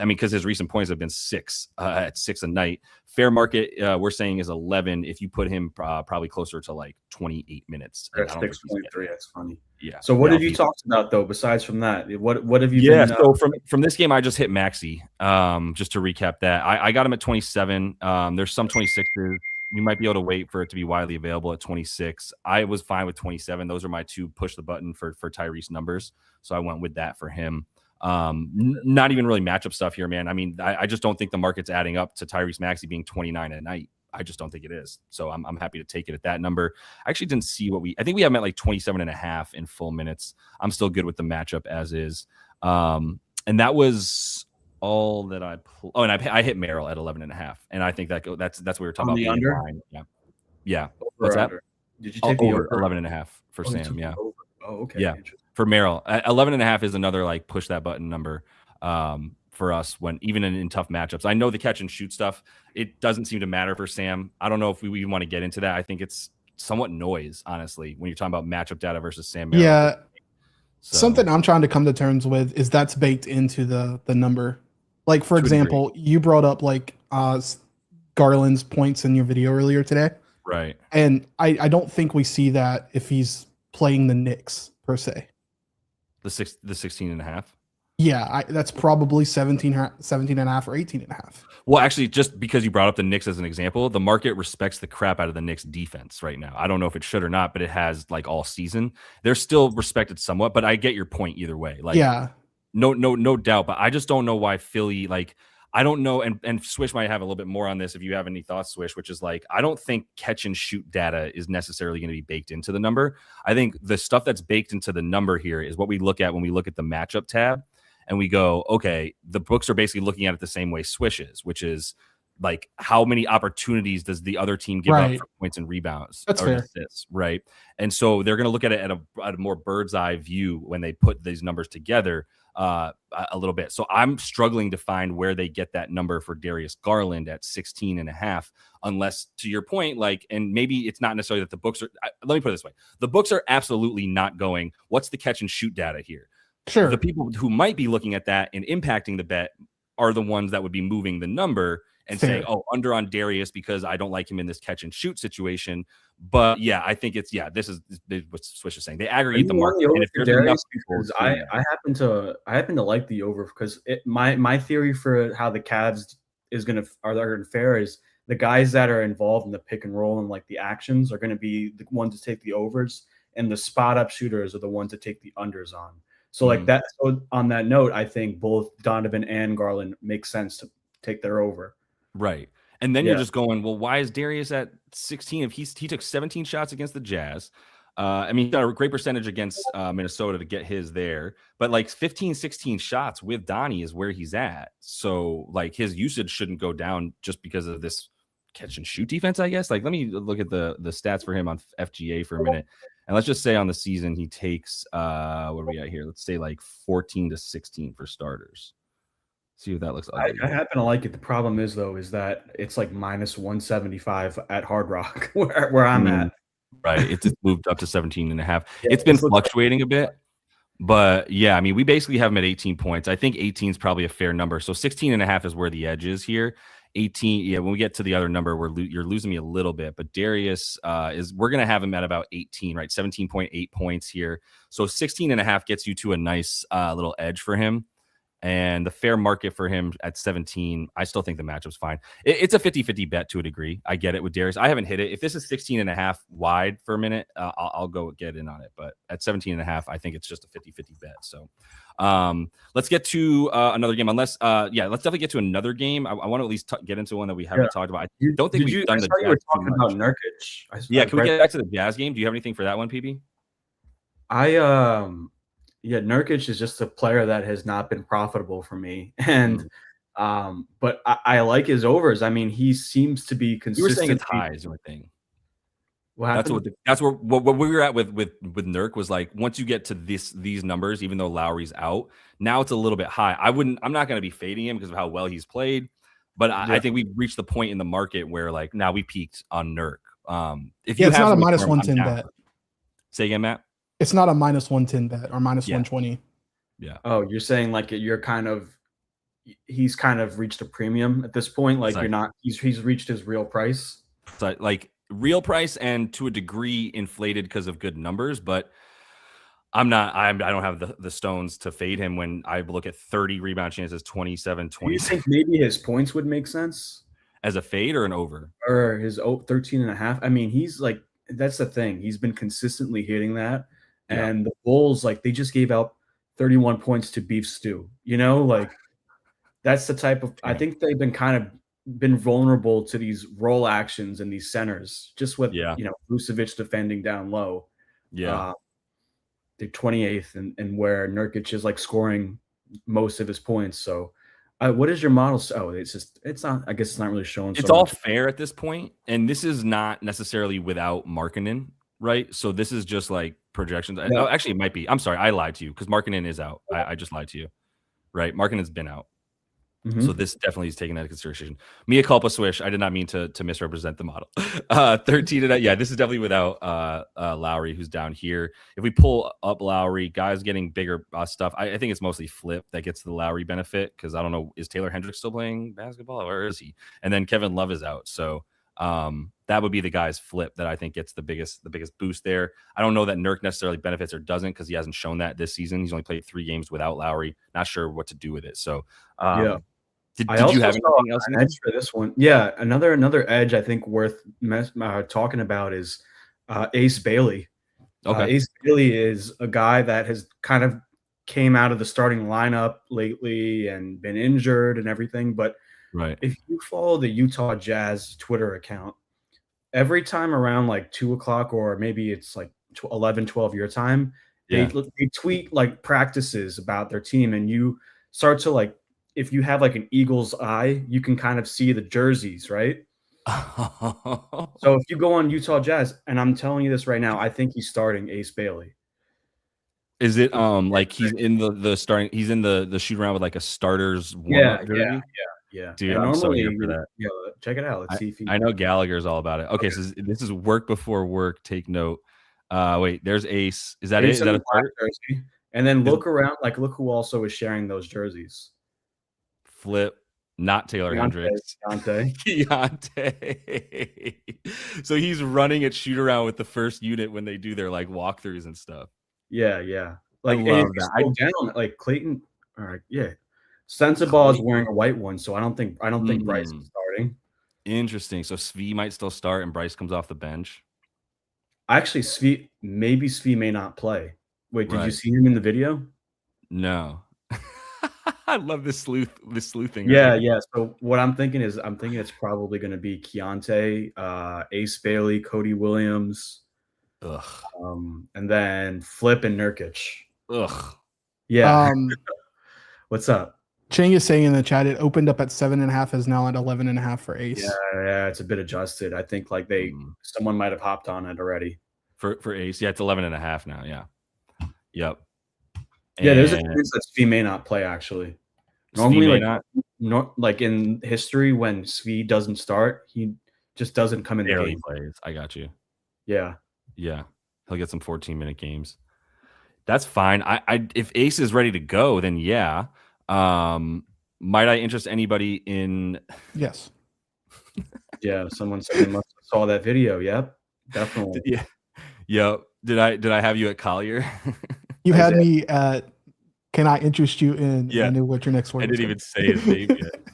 Because his recent points have been 6 at 6 a night. Fair market, we're saying is 11. If you put him probably closer to like 28 minutes. 6.3. That's funny. Yeah. So what have you talked about though? Besides from that, what have you? Yeah. So from this game, I just hit Maxey. Just to recap that, I got him at 27. There's some 26s. You might be able to wait for it to be widely available at 26. I was fine with 27. Those are my 2 push the button for Tyrese numbers. So I went with that for him. Not even really matchup stuff here, man. I mean, I just don't think the market's adding up to Tyrese Maxey being 29 at night. I just don't think it is. So I'm happy to take it at that number. I actually didn't see I think we have him at like 27.5 in full minutes. I'm still good with the matchup as is. And that was all that I and I hit Merrill at 11.5. And I think that's what we were talking about. The under? Yeah. What's that? Did you take the over? 11.5 for Sam? Yeah. Oh, okay. Yeah. For Merrill, 11.5 is another like push that button number for us when even in tough matchups. I know the catch and shoot stuff, it doesn't seem to matter for Sam. I don't know if we even want to get into that. I think it's somewhat noise, honestly, when you're talking about matchup data versus Sam Merrill. Yeah. So. Something I'm trying to come to terms with is that's baked into the number. Like, for example, you brought up like Garland's points in your video earlier today. Right. And I don't think we see that if he's playing the Knicks per se. The 16.5. Yeah, that's probably 17.5 or 18.5. Well, actually, just because you brought up the Knicks as an example, the market respects the crap out of the Knicks defense right now. I don't know if it should or not, but it has like all season. They're still respected somewhat, but I get your point either way. Like, yeah, no doubt. But I just don't know why Philly, like, I don't know. And Swish might have a little bit more on this if you have any thoughts, Swish, which is like, I don't think catch and shoot data is necessarily going to be baked into the number. I think the stuff that's baked into the number here is what we look at when we look at the matchup tab. And we go, okay, the books are basically looking at it the same way Swish is, which is like how many opportunities does the other team give up for points and rebounds? That's fair. Assists, right? And so they're going to look at it at a more bird's eye view when they put these numbers together a little bit. So I'm struggling to find where they get that number for Darius Garland at 16.5, unless, to your point, like, and maybe it's not necessarily that the books are, let me put it this way. The books are absolutely not going, what's the catch and shoot data here? Sure. The people who might be looking at that and impacting the bet are the ones that would be moving the number and saying, oh, under on Darius because I don't like him in this catch and shoot situation. But yeah, I think it's, this is what Swish is saying. They aggregate the market. And if there's enough people, I happen to like the over because my theory for how the Cavs are going to fare is the guys that are involved in the pick and roll and like the actions are going to be the ones to take the overs, and the spot up shooters are the ones to take the unders on. So like that. So on that note, I think both Donovan and Garland make sense to take their over. Right. And then you're just going, well, why is Darius at 16 if he took 17 shots against the Jazz? I mean, he got a great percentage against Minnesota to get his there, but like 15, 16 shots with Donnie is where he's at. So like his usage shouldn't go down just because of this catch and shoot defense, I guess. Like, let me look at the stats for him on FGA for a minute. And let's just say on the season, he takes, what do we got here? Let's say like 14 to 16 for starters. See what that looks like. I happen to like it. The problem is, though, is that it's like minus 175 at Hard Rock where I'm at. Right. It's moved up to 17.5. Yeah, it's been fluctuating a bit. But yeah, I mean, we basically have him at 18 points. I think 18 is probably a fair number. So 16.5 is where the edge is here. 18, when we get to the other number, you're losing me a little bit, but Darius we're going to have him at about 18, right? 17.8 points here. So 16.5 gets you to a nice little edge for him. And the fair market for him at 17, I still think the matchup's fine. It's a 50-50 bet to a degree. I get it with Darius. I haven't hit it. If this is 16.5 wide for a minute, I'll go get in on it. But at 17.5, I think it's just a 50-50 bet. So let's get to another game. Let's definitely get to another game. I want to at least get into one that we haven't talked about. I don't think we've done the Jazz. You were talking about Nurkic. Can we get back to the Jazz game? Do you have anything for that one, PB? Yeah, Nurkic is just a player that has not been profitable for me, and but I like his overs. I mean, he seems to be consistent. You were saying it's highs, I think. That's where what we were at with Nurk was like once you get to these numbers, even though Lowry's out, now it's a little bit high. I'm not going to be fading him because of how well he's played, but I think we've reached the point in the market where like now we peaked on Nurk. If it's not a minus 110 bet. Say again, Matt. It's not a minus 110 bet or minus 120. Yeah. Oh, you're saying like he's kind of reached a premium at this point. Like he's reached his real price. So like real price and to a degree inflated because of good numbers, but I don't have the stones to fade him when I look at 30 rebound chances, 27, 20. Do you think maybe his points would make sense? As a fade or an over? Or his 13.5. I mean, he's like, that's the thing. He's been consistently hitting that. And the Bulls, like, they just gave out 31 points to Beef Stew. You know, like, that's the type of – I think they've been vulnerable to these roll actions and these centers, just with, Vucevic defending down low. Yeah. They're 28th and where Nurkic is, like, scoring most of his points. So, what is your model? Oh, it's not – I guess it's not really showing. It's all fair at this point, and this is not necessarily without Markkanen, right? So this is just, like, projections. Yeah. Oh, actually, it might be. I'm sorry, I lied to you because Markkanen is out. I just lied to you, right? Markkanen's been out, so this definitely is taking that into consideration. Mea culpa, Swish. I did not mean to misrepresent the model. 13 to that. Yeah, this is definitely without Lowry, who's down here. If we pull up Lowry, guys getting bigger stuff. I think it's mostly Flip that gets the Lowry benefit because I don't know, is Taylor Hendricks still playing basketball or is he? And then Kevin Love is out, so. That would be the guy's Flip that I think gets the biggest boost there. I don't know that Nurk necessarily benefits or doesn't because he hasn't shown that this season. He's only played 3 games without Lowry. Not sure what to do with it. So, did you have anything else? An edge for this one? Yeah, another edge I think worth talking about is Ace Bailey. Okay, Ace Bailey is a guy that has kind of came out of the starting lineup lately and been injured and everything, but. Right. If you follow the Utah Jazz Twitter account, every time around like 2 o'clock or maybe it's like 11, 12 your time, they tweet like practices about their team. And you start to like, if you have like an eagle's eye, you can kind of see the jerseys, right? So if you go on Utah Jazz, and I'm telling you this right now, I think he's starting Ace Bailey. Is it like he's in the starting, he's in the shoot around with like a starter's warm-up jersey? Yeah, dude, I'm so here for that. Yeah, check it out. Let's see if I know Gallagher's all about it. Okay, so this is work before work. Take note. Wait, there's Ace. Is that Ace? Is that a jersey? And then look around, like look who also is sharing those jerseys. Flip, not Taylor Hendricks. Keontae. So he's running at shoot around with the first unit when they do their like walkthroughs and stuff. Yeah. Like I love that. Down, like Clayton. All right, yeah. Sensabaugh is wearing a white one, so I don't think Bryce is starting. Interesting. So Svi might still start, and Bryce comes off the bench. Actually, Svi may not play. Wait, did you see him in the video? No. I love this sleuthing. Yeah. So what I'm thinking it's probably going to be Keontae, Ace Bailey, Cody Williams, and then Flip and Nurkic. Ugh. Yeah. What's up? Chang is saying in the chat it opened up at 7.5, is now at 11.5 for Ace. Yeah, it's a bit adjusted. I think like someone might have hopped on it already for Ace. Yeah, it's 11.5 now. Yeah. Yep. Yeah, there's a chance that Svi may not play actually. Normally, like in history, when Svi doesn't start, he just doesn't come in the game. Plays. I got you. Yeah. He'll get some 14-minute games. That's fine. I if Ace is ready to go, then yeah. Might I interest anybody in? Yes. Yeah, someone must have saw that video. Yep, definitely. Yeah. Did I have you at Collier? You had me at Can I interest you in? Yeah. I knew what your next word. I didn't even say his name yet.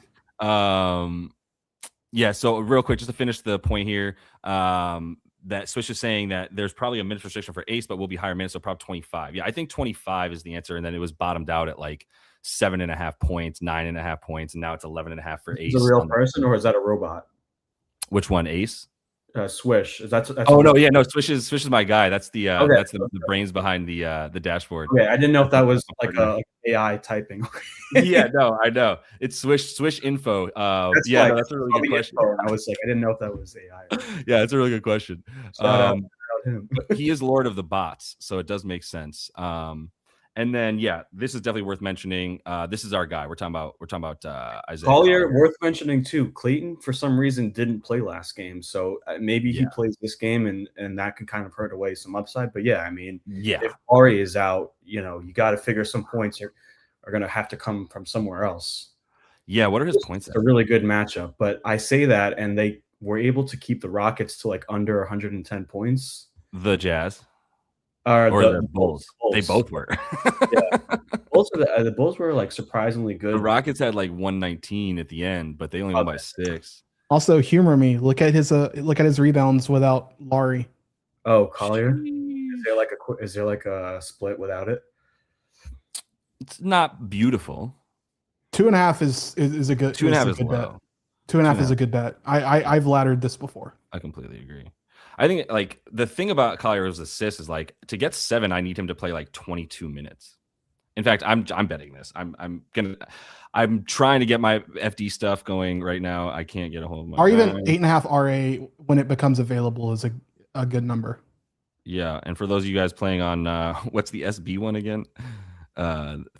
Yeah. So real quick, just to finish the point here, that Swish is saying that there's probably a minutes restriction for ace, but will be higher minutes, so probably 25. Yeah, I think 25 is the answer, and then it was bottomed out at like 7.5 points, 9.5 points, and now it's 11.5 for ace. Is it a real person or is that a robot? Which one, ace? Swish. That's oh no, yeah, no. Swish is my guy. That's the that's the brains behind the dashboard. Yeah, I didn't know if that was like a AI typing. Yeah, no, I know it's Swish info. That's yeah, no, that's a really good question. I was like, I didn't know if that was AI. Yeah, it's a really good question. Shout out him. He is Lord of the Bots, so it does make sense. And then yeah, this is definitely worth mentioning. This is our guy. We're talking about Isaiah Collier. Worth mentioning too. Clayton for some reason didn't play last game, so maybe he plays this game, and that could kind of hurt away some upside. But yeah, I mean, if Ari is out, you got to figure some points are going to have to come from somewhere else. Yeah, what are his points? It's a really good matchup, but I say that, and they were able to keep the Rockets to like under 110 points. The Jazz. Or the Bulls. They both were. Yeah, the Bulls were like surprisingly good. The Rockets had like 119 at the end, but they only won by 6. Also, humor me. Look at his rebounds without Laurie. Oh, Collier. Is there like a split without it? It's not beautiful. 2.5 is a good 2.5 is a good low. bet. 2.5 is a good bet. I've laddered this before. I completely agree. I think like the thing about Collier's assists is like to get 7, I need him to play like 22 minutes. In fact, I'm betting this. I'm trying to get my FD stuff going right now. I can't get a hold of my. Or even 8.5 RA when it becomes available is a good number. Yeah, and for those of you guys playing on what's the SB one again?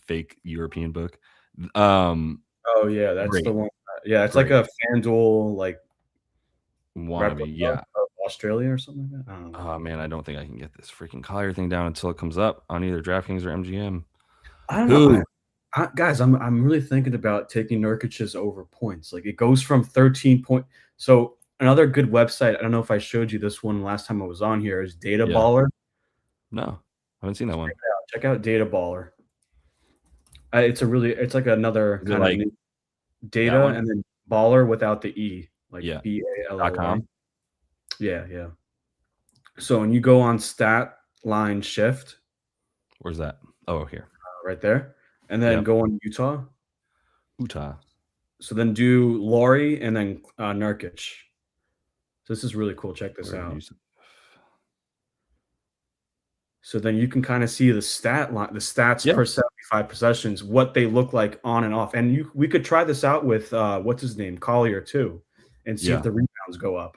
Fake European book. Oh yeah, that's great. The one. Yeah, it's great. Like a FanDuel like wannabe. Yeah. Australia or something like that. Oh man, I don't think I can get this freaking Collier thing down until it comes up on either DraftKings or MGM. I don't know, guys. I'm really thinking about taking Nurkic's over points. Like it goes from 13 point. So another good website. I don't know if I showed you this one last time I was on here. Is Data Baller. No, I haven't seen that one. Check out Data Baller. It's like another kind of new data and then baller without the E, like BALLR. Yeah. So when you go on stat line shift, where's that? Oh, here, right there, and then go on Utah. So then do Laurie and then Nurkic. So this is really cool. Check this out. So then you can kind of see the stats per 75 possessions, what they look like on and off, and we could try this out with what's his name, Collier too, and see if the rebounds go up.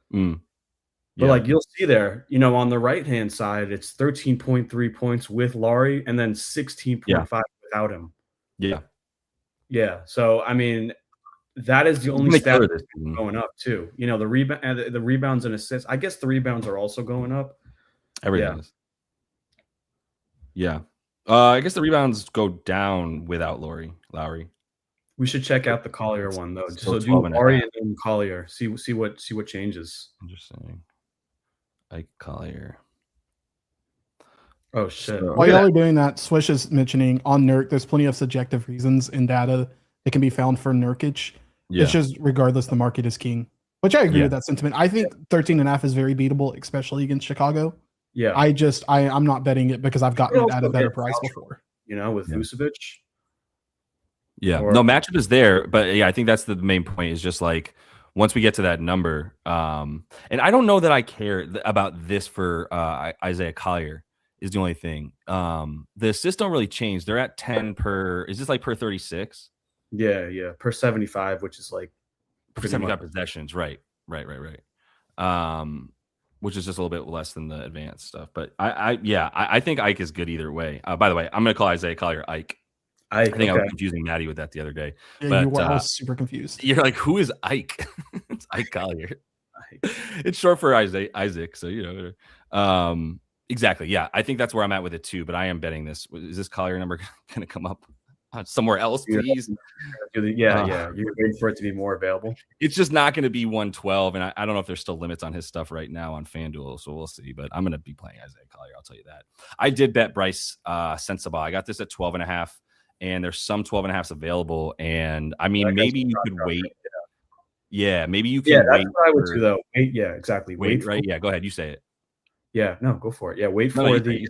But like you'll see there, on the right-hand side, it's 13.3 points with Laurie and then 16.5 without him. Yeah. So I mean, that is the only stat that's going up too. The rebounds and assists. I guess the rebounds are also going up. Everything is. Yeah. I guess the rebounds go down without Lowry. We should check out the Collier one though. So do Laurie and then Collier. See what changes. Interesting. Ike Collier. Oh shit! While y'all are doing that, Swish is mentioning on Nurk. There's plenty of subjective reasons in data that can be found for Nurkic. Yeah. It's just regardless, the market is king. Which I agree with that sentiment. I think 13.5 is very beatable, especially against Chicago. Yeah. I'm not betting it because I've gotten it at a better price before. With Vucevic. Yeah. No, matchup is there, but I think that's the main point. Is just like once we get to that number, and I don't know that I care about this for Isaiah Collier. Is the only thing. The assists don't really change. They're at 10 per. Is this like per 36? Yeah. Per 75, which is like per 75 possessions. Right. Which is just a little bit less than the advanced stuff. But I think Ike is good either way. By the way, I'm going to call Isaiah Collier Ike. I think I was confusing Maddie with that the other day. Yeah, but, you were. I was super confused. You're like, who is Ike? It's Ike Collier. It's short for Isaac. So Exactly. Yeah, I think that's where I'm at with it too. But I am betting this. Is this Collier number going to come up somewhere else, please. Yeah. You're waiting for it to be more available. It's just not going to be 112, and I don't know if there's still limits on his stuff right now on FanDuel, so we'll see. But I'm going to be playing Isaiah Collier. I'll tell you that. I did bet Bryce Sensabaugh. I got this at 12.5, and there's some 12.5s available. And I mean, maybe you could wait. Yeah, maybe you can. Yeah, that's what I would do though. Wait, yeah, exactly. Wait, right? Yeah, go ahead. You say it. Yeah, no, go for it. Yeah, wait for the.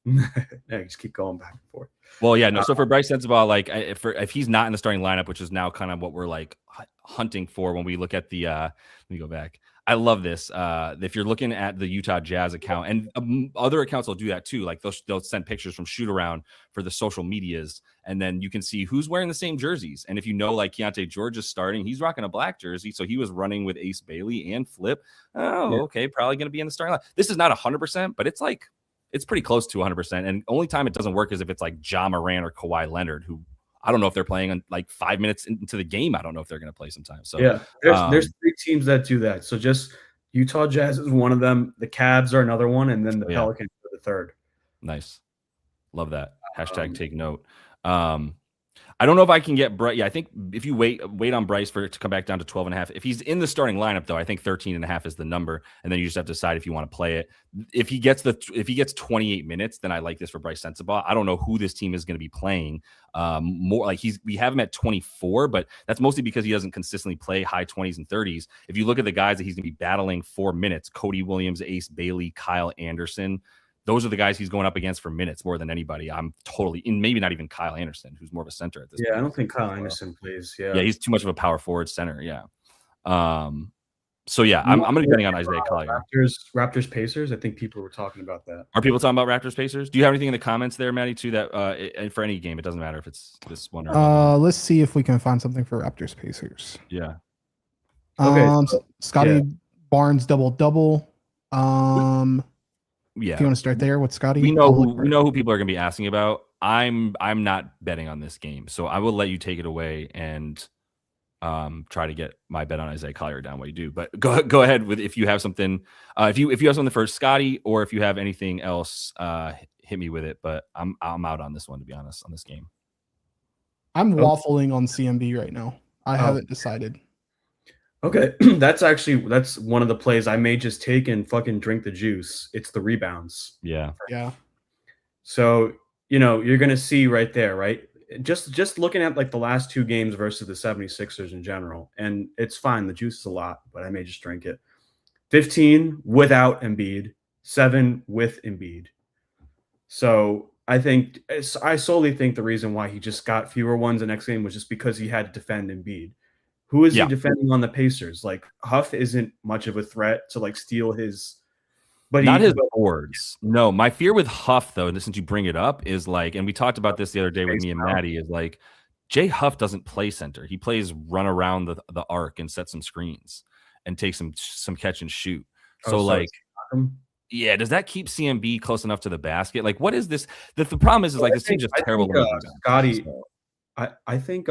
Yeah, just keep going back and forth. Well, yeah, no. So for Bryce Sensabaugh, like if he's not in the starting lineup, which is now kind of what we're like hunting for when we look at the. Let me go back. I love this. If you're looking at the Utah Jazz account, and other accounts will do that too. Like they'll send pictures from shoot around for the social medias, and then you can see who's wearing the same jerseys. And if you know, like Keontae George is starting, he's rocking a black jersey, so he was running with Ace Bailey and Flip. Oh, yeah. Okay, probably going to be in the starting line. This is not 100%, but it's like it's pretty close to 100%. And only time it doesn't work is if it's like Ja Morant or Kawhi Leonard, who I don't know if they're playing on like 5 minutes into the game. I don't know if they're going to play sometime. So yeah, there's 3 teams that do that. So just Utah Jazz is one of them. The Cavs are another one, and then the Pelicans are the third. Nice, love that. Hashtag take note. I don't know if I can get Bryce. Yeah, I think if you wait on Bryce for it to come back down to 12.5. If he's in the starting lineup, though, I think 13.5 is the number, and then you just have to decide if you want to play it. If he gets 28 minutes, then I like this for Bryce Sensabaugh. I don't know who this team is going to be playing. More like we have him at 24, but that's mostly because he doesn't consistently play high 20s and 30s. If you look at the guys that he's going to be battling 4 minutes, Cody Williams, Ace Bailey, Kyle Anderson. Those are the guys he's going up against for minutes more than anybody. I'm totally in, maybe not even Kyle Anderson, who's more of a center at this point. I don't think Kyle Anderson plays. Yeah, he's too much of a power forward center. Yeah. So yeah, I'm going to be betting on Isaiah Collier. Raptors Pacers. I think people were talking about that. Are people talking about Raptors Pacers? Do you have anything in the comments there, Maddie? Too that for any game, it doesn't matter if it's this one or. Let's see if we can find something for Raptors Pacers. Yeah. Okay. Scotty Barnes double. Yeah. If you want to start there with Scotty, we know who people are going to be asking about. I'm not betting on this game, so I will let you take it away and try to get my bet on Isaiah Collier down. What you do, but go ahead with if you have something. If you have something for Scotty, or if you have anything else, hit me with it. But I'm out on this one, to be honest, on this game. I'm waffling on CMB right now. I haven't decided. Okay, that's one of the plays I may just take and fucking drink the juice. It's the rebounds. Yeah. So, you're going to see right there, right? Just looking at like the last 2 games versus the 76ers in general, and it's fine. The juice is a lot, but I may just drink it. 15 without Embiid, 7 with Embiid. So I solely think the reason why he just got fewer ones the next game was just because he had to defend Embiid. Who is he defending on the Pacers? Like Huff isn't much of a threat to like steal his, but not his boards. No, my fear with Huff though, and since you bring it up, is like, and we talked about this the other day with me and Maddie, is like Jay Huff doesn't play center. He plays run around the arc and set some screens and take some catch and shoot. So yeah, does that keep CMB close enough to the basket? Like, what is this? The problem is like this team's just terrible. Scotty, I think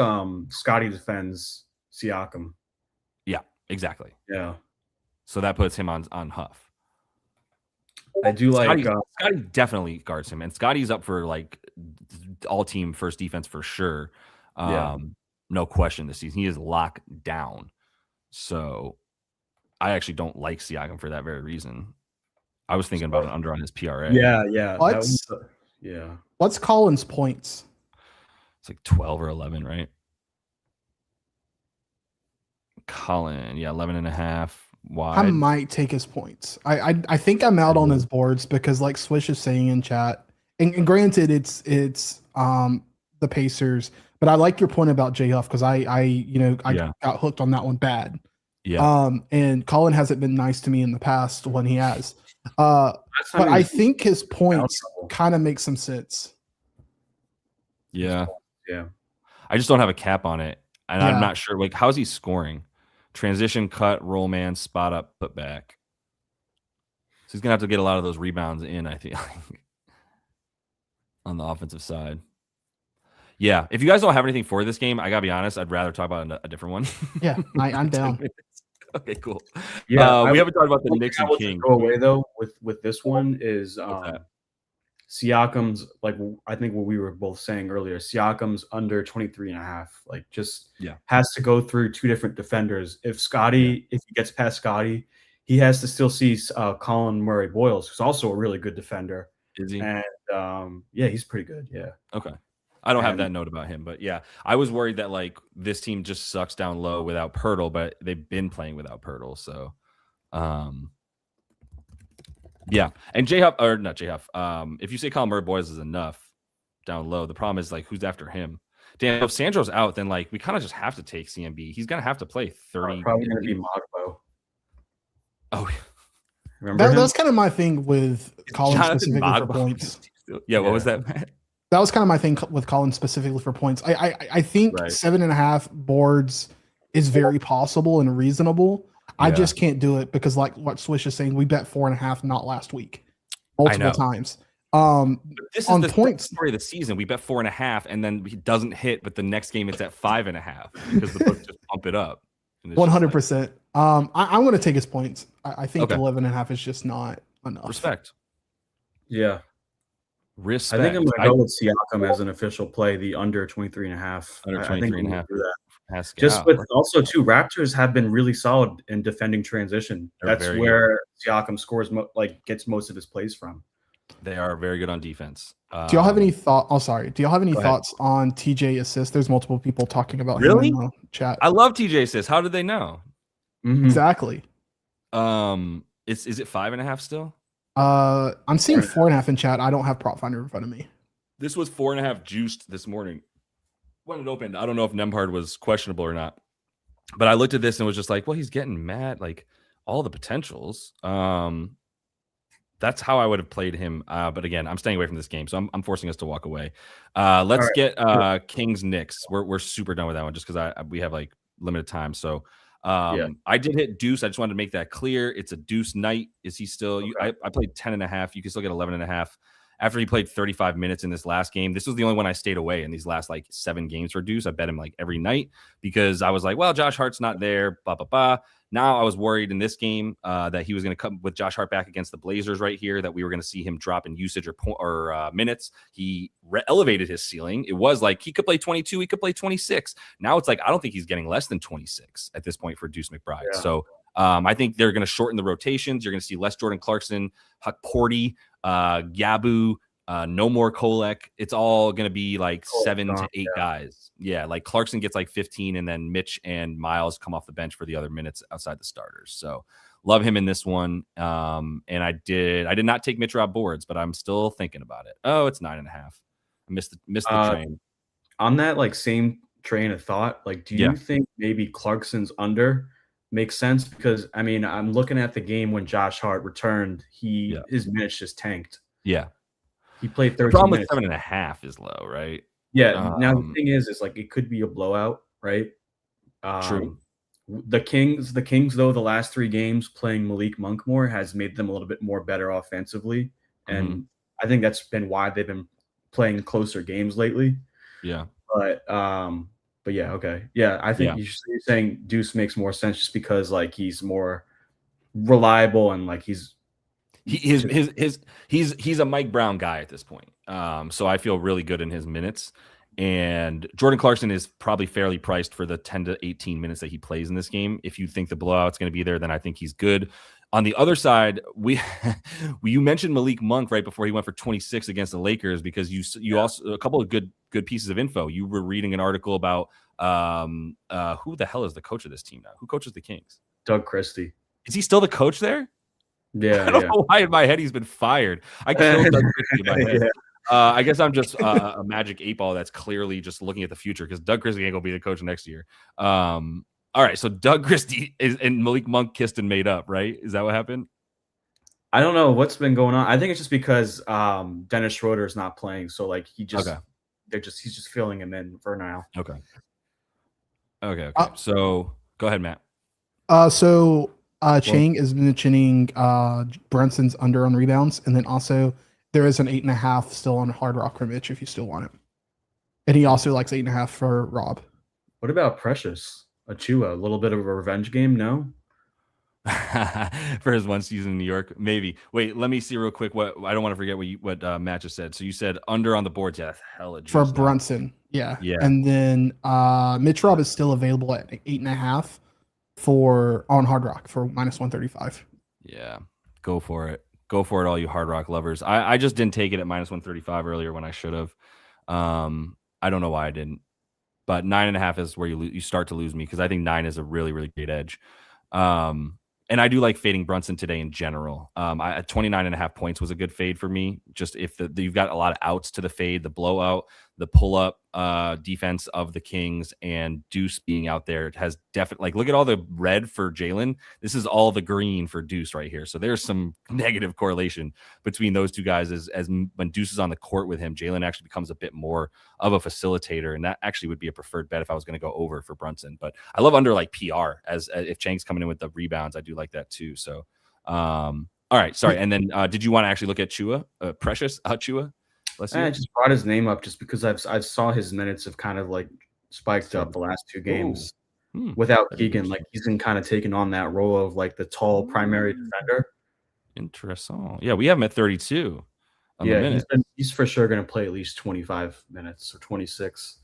Scotty defends Siakam. Yeah, exactly. Yeah. So that puts him on Huff. I do like Scotty definitely guards him, and Scotty's up for like all team first defense for sure. No question this season. He is locked down. So I actually don't like Siakam for that very reason. I was thinking about an under on his PRA. Yeah. What's Colin's points? It's like 12 or 11, right? Colin, 11.5 wide. I might take his points. I think I'm out on his boards because like Swish is saying in chat, and granted it's the Pacers, but I like your point about J Huff because I got hooked on that one bad. Yeah. And Colin hasn't been nice to me in the past when he has. But I think his points kind of make some sense. Yeah. I just don't have a cap on it, and I'm not sure. Like, how's he scoring? Transition, cut, roll man, spot up, put back. So he's gonna have to get a lot of those rebounds in, I think, on the offensive side. Yeah, if you guys don't have anything for this game, I gotta be honest, I'd rather talk about a different one. Yeah, I'm down. Okay, cool. Yeah, we haven't talked about the Knicks and Kings. Go away though with this one is Siakam's like I think what we were both saying earlier. Siakam's under 23.5. Like just has to go through two different defenders. If he gets past Scotty, he has to still see Colin Murray-Boyles, who's also a really good defender. Is he? And he's pretty good. Yeah. Okay. I don't have that note about him, but yeah, I was worried that like this team just sucks down low without Pirtle, but they've been playing without Pirtle, so yeah. And J-Huff, or not J-Huff, if you say Colin Murray-Boyles is enough down low, the problem is like who's after him. Damn, if Sandro's out, then like we kind of just have to take CMB. He's gonna have to play 30. Probably gonna be Mogbo. Oh, remember that's kind of my thing with Colin specifically for points. Yeah, what was that, Matt? That was kind of my thing with Colin specifically for points. I think 7.5 boards is very possible and reasonable. I just can't do it because, like what Swish is saying, we bet 4.5 not last week multiple times. This is the points story of the season. We bet 4.5, and then he doesn't hit, but the next game it's at 5.5 because the books just pump it up. 100%. I'm going to take his points. I think 11.5 is just not enough. Respect. Yeah. Respect. I think I'm going to go with Siakam as an official play, the under 23.5. Under 23.5. Just with also too, Raptors have been really solid in defending transition. That's where Siakam scores, gets most of his plays from. They are very good on defense. Do y'all have any thought? Oh, sorry. Do y'all have any thoughts on TJ assist? There's multiple people talking about him in the chat. I love TJ assist. How did they know? Mm-hmm. Exactly. Is it 5.5 still? I'm seeing 4.5 in chat. I don't have Prop Finder in front of me. This was 4.5 juiced this morning when it opened. I don't know if Nembhard was questionable or not, but I looked at this and was just like, well, he's getting mad. Like all the potentials. That's how I would have played him. But again, I'm staying away from this game, so I'm forcing us to walk away. Let's get Kings Knicks. We're super done with that one just because we have like limited time. So I did hit deuce. I just wanted to make that clear. It's a deuce night. Is he still? I played 10.5. You can still get 11.5. After he played 35 minutes in this last game, this was the only one I stayed away in these last like 7 games for deuce. I bet him like every night because I was like, well, Josh Hart's not there. Blah blah blah. Now I was worried in this game that he was going to come with Josh Hart back against the Blazers right here, that we were going to see him drop in usage or minutes. He elevated his ceiling. It was like he could play 22, he could play 26. Now it's like I don't think he's getting less than 26 at this point for Deuce McBride. Yeah. So I think they're going to shorten the rotations. You're going to see less Jordan Clarkson, Huck Porty, Gabu, no more Kolek. It's all going to be like 7 to 8 guys. Yeah, like Clarkson gets like 15, and then Mitch and Miles come off the bench for the other minutes outside the starters. So love him in this one. And I did not take Mitch Rob boards, but I'm still thinking about it. Oh, it's 9.5. I missed the train. On that like same train of thought, like do you think maybe Clarkson's under makes sense? Because I mean, I'm looking at the game when Josh Hart returned, his minutes just tanked. Yeah. He played 13 The problem minutes. with 7.5 is low, right? Yeah. Now the thing is like it could be a blowout, right? True. The Kings, though, the last 3 games playing Malik Monk more has made them a little bit more better offensively. And I think that's been why they've been playing closer games lately. Yeah. But yeah, okay. Yeah, I think you're saying Deuce makes more sense just because like he's more reliable and like he's a Mike Brown guy at this point. So I feel really good in his minutes. And Jordan Clarkson is probably fairly priced for the 10 to 18 minutes that he plays in this game. If you think the blowout's going to be there, then I think he's good. On the other side, you mentioned Malik Monk right before he went for 26 against the Lakers because you also a couple of good pieces of info. You were reading an article about who the hell is the coach of this team now? Who coaches the Kings? Doug Christie. Is he still the coach there? Yeah. I don't know why in my head he's been fired. I killed Doug Christie in my head. I guess I'm just a magic 8-ball that's clearly just looking at the future because Doug Christie ain't gonna be the coach next year. All right, so Doug Christie and Malik Monk kissed and made up, right? Is that what happened? I don't know what's been going on. I think it's just because Dennis Schroeder is not playing, so like he's just filling him in for now. Okay. So go ahead, Matt. Chang is mentioning Brunson's under on rebounds, and then also there is an 8.5 still on Hard Rock for Mitch if you still want it. And he also likes 8.5 for Rob. What about Precious Achua? A little bit of a revenge game, no? for his one season in New York. Maybe. Wait, let me see real quick. What I don't want to forget what Matt just said. So you said under on the boards. Yeah, hella juice for now. Brunson. Yeah. Yeah. And then Mitch Rob is still available at 8.5 on Hard Rock for -135. Yeah. Go for it. Go for it, all you Hard Rock lovers. I just didn't take it at -135 earlier when I should have. I don't know why I didn't. But 9.5 is where you start to lose me because I think 9 is a really, really great edge. And I do like fading Brunson today in general. 29.5 points was a good fade for me. Just if you've got a lot of outs to the fade, the blowout, the pull up defense of the Kings, and Deuce being out there has definitely, like, look at all the red for Jalen. This is all the green for Deuce right here. So there's some negative correlation between those two guys as when Deuce is on the court with him, Jalen actually becomes a bit more of a facilitator. And that actually would be a preferred bet if I was going to go over for Brunson. But I love under like PR as if Chang's coming in with the rebounds. I do like that too. So, all right. Sorry. And then did you want to actually look at Chua, Precious Chua? I just brought his name up just because I've saw his minutes have kind of like spiked up the last 2 games without Keegan. Like he's been kind of taking on that role of like the tall primary defender. Interesting. Yeah, we have him at 32. Yeah, he's for sure going to play at least 25 minutes or 26.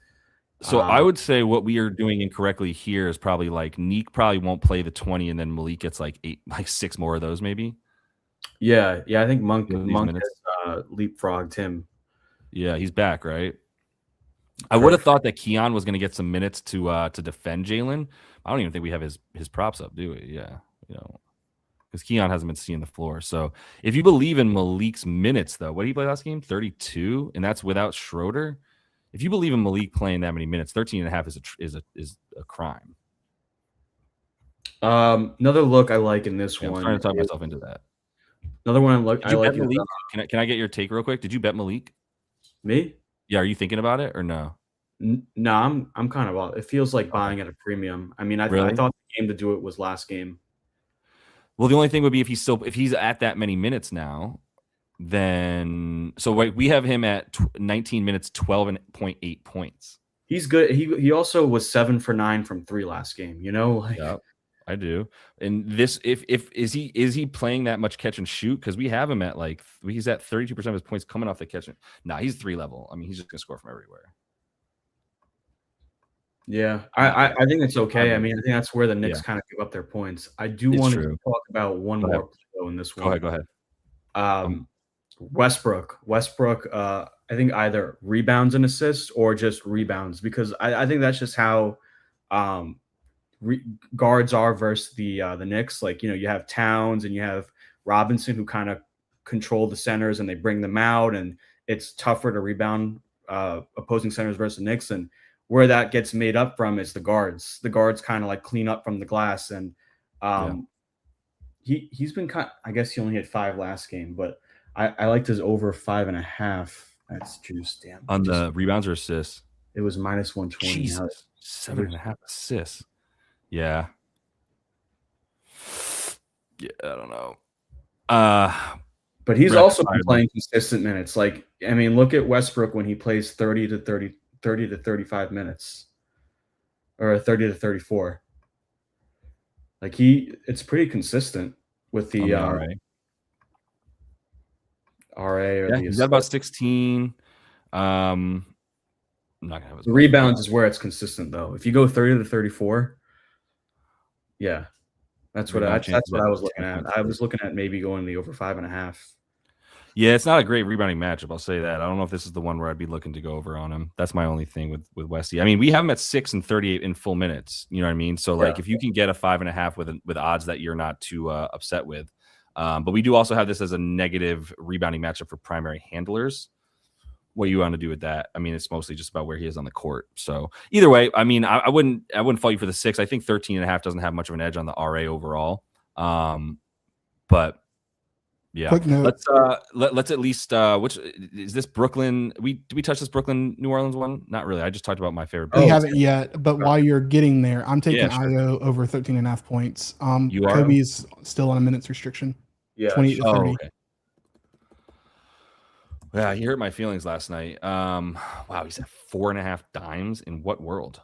So I would say what we are doing incorrectly here is probably like Neek probably won't play the 20, and then Malik gets like 6 more of those maybe. Yeah. I think Monk has leapfrogged him. Yeah, he's back, right? I would have thought that Keon was going to get some minutes to defend Jalen. I don't even think we have his props up, do we? Yeah, because Keon hasn't been seeing the floor. So if you believe in Malik's minutes, though, what did he play last game? 32, and that's without Schroeder. If you believe in Malik playing that many minutes, 13.5 is a crime. Another look I like in this one. I'm trying to talk myself into that. Another one I like. Malik? Can I get your take real quick? Did you bet Malik? Me? Yeah, are you thinking about it or no? No, I'm kind of off. It feels like buying at a premium. I mean, I thought the game to do it was last game. Well, the only thing would be if he's at that many minutes now, then we have him at 19 minutes, 12.8 points. He's good. He also was 7 for 9 from 3 last game. Yep, I do. And this, is he playing that much catch and shoot? Because we have him at he's at 32% of his points coming off the catch. Nah, he's 3 level. I mean, he's just gonna score from everywhere. Yeah, I think it's okay. I mean, I think that's where the Knicks kind of give up their points. I do want to talk about one more play in this one. Go ahead. Westbrook. I think either rebounds and assists or just rebounds, because I think that's just how guards are versus the Knicks. Like, you have Towns and you have Robinson who kind of control the centers and they bring them out, and it's tougher to rebound opposing centers versus the Knicks. And where that gets made up from is the guards. The guards kind of like clean up from the glass, and he's been I guess he only had 5 last game, but I liked his over 5.5. That's juice. Damn. On the rebounds or assists? It was -120. Jesus, 7.5 assists. Yeah. Yeah, I don't know. But he's also been playing consistent minutes. Like, I mean, look at Westbrook when he plays 30 to 35 minutes, or 30 to 34. Like it's pretty consistent with the RA. Or he's got about 16. I'm not gonna have the rebounds is where it's consistent though. If you go 30 to 34, yeah, that's what I was looking at. I was looking at maybe going the over 5.5. Yeah, it's not a great rebounding matchup. I'll say that. I don't know if this is the one where I'd be looking to go over on him. That's my only thing with Westy. I mean, we have him at 6 and 38 in full minutes. You know what I mean? So if you can get a 5.5 with odds that you're not too upset with. But we do also have this as a negative rebounding matchup for primary handlers. What you want to do with that? I mean, it's mostly just about where he is on the court. So either way, I mean, I wouldn't fault you for the 6. I think 13.5 doesn't have much of an edge on the RA overall. But yeah, quick note. Let's at least which is this Brooklyn? Did we touch this Brooklyn New Orleans one? Not really. I just talked about my favorite. We haven't yet, but while you're getting there, I'm taking IO over 13.5 points. Kobe's still on a minutes restriction. Yeah, 28 to 30. Okay. Yeah, he hurt my feelings last night. Wow, he's at 4.5 dimes in what world?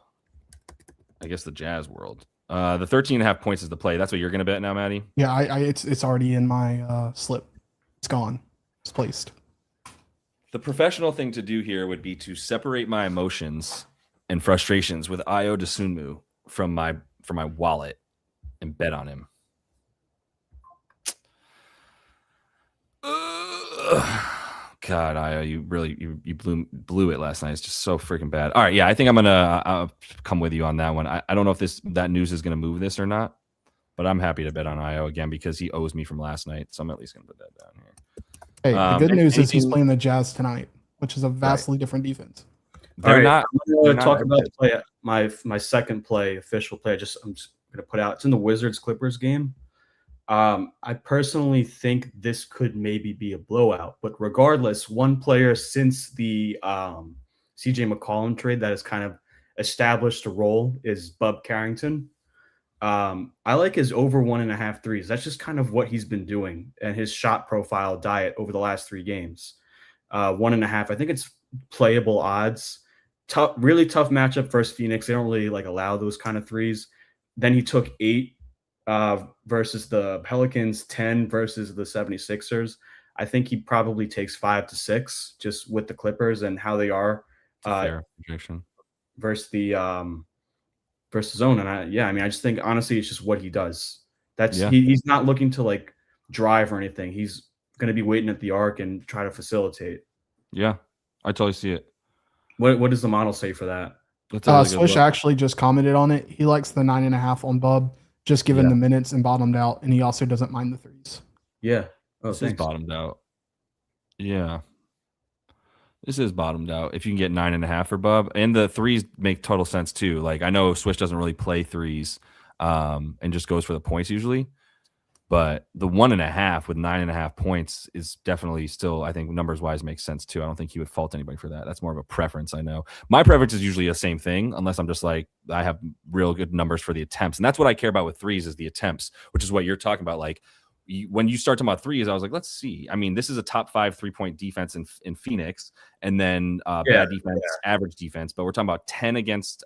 I guess the Jazz world. The 13.5 points is the play. That's what you're going to bet now, Maddie? Yeah, it's already in my slip. It's gone. It's placed. The professional thing to do here would be to separate my emotions and frustrations with Ayo Dosunmu from my wallet and bet on him. God, Ayo, you really you blew it last night. It's just so freaking bad. All right, yeah, I think I'm gonna come with you on that one. I don't know if that news is gonna move this or not, but I'm happy to bet on Ayo again because he owes me from last night, so I'm at least gonna put that down here. Hey, the good news is he's playing the Jazz tonight, which is a vastly different defense. They're not. I'm going to talk about the play. My second play, official play. I'm just going to put out. It's in the Wizards Clippers game. I personally think this could maybe be a blowout, but regardless, one player since the CJ McCollum trade that has kind of established a role is Bub Carrington. I like his over 1.5 threes. That's just kind of what he's been doing and his shot profile diet over the last 3 games. 1.5. I think it's playable odds. Really tough matchup versus Phoenix. They don't really allow those kind of threes. Then he took 8 versus the Pelicans, 10 versus the 76ers. I think he probably takes 5 to 6 just with the Clippers and how they are versus the versus zone. And I just think honestly it's just what he does. He's not looking to drive or anything. He's going to be waiting at the arc and try to facilitate. Yeah, I totally see it. What does the model say for that? Swish actually just commented on it. He likes the 9.5 on Bub, just given the minutes and bottomed out, and he also doesn't mind the threes. Yeah. This is bottomed out. Yeah. This is bottomed out. If you can get 9.5 for Bub, and the threes make total sense too. I know Swish doesn't really play threes, and just goes for the points usually. But the 1.5 with 9.5 points is definitely still, I think, numbers wise makes sense too. I don't think he would fault anybody for that. That's more of a preference. I know my preference is usually the same thing, unless I'm just I have real good numbers for the attempts, and that's what I care about with threes is the attempts, which is what you're talking about. When you start talking about threes, I was like, let's see. I mean, this is a top 5 3-point defense in Phoenix, and then bad defense, average defense. But we're talking about 10 against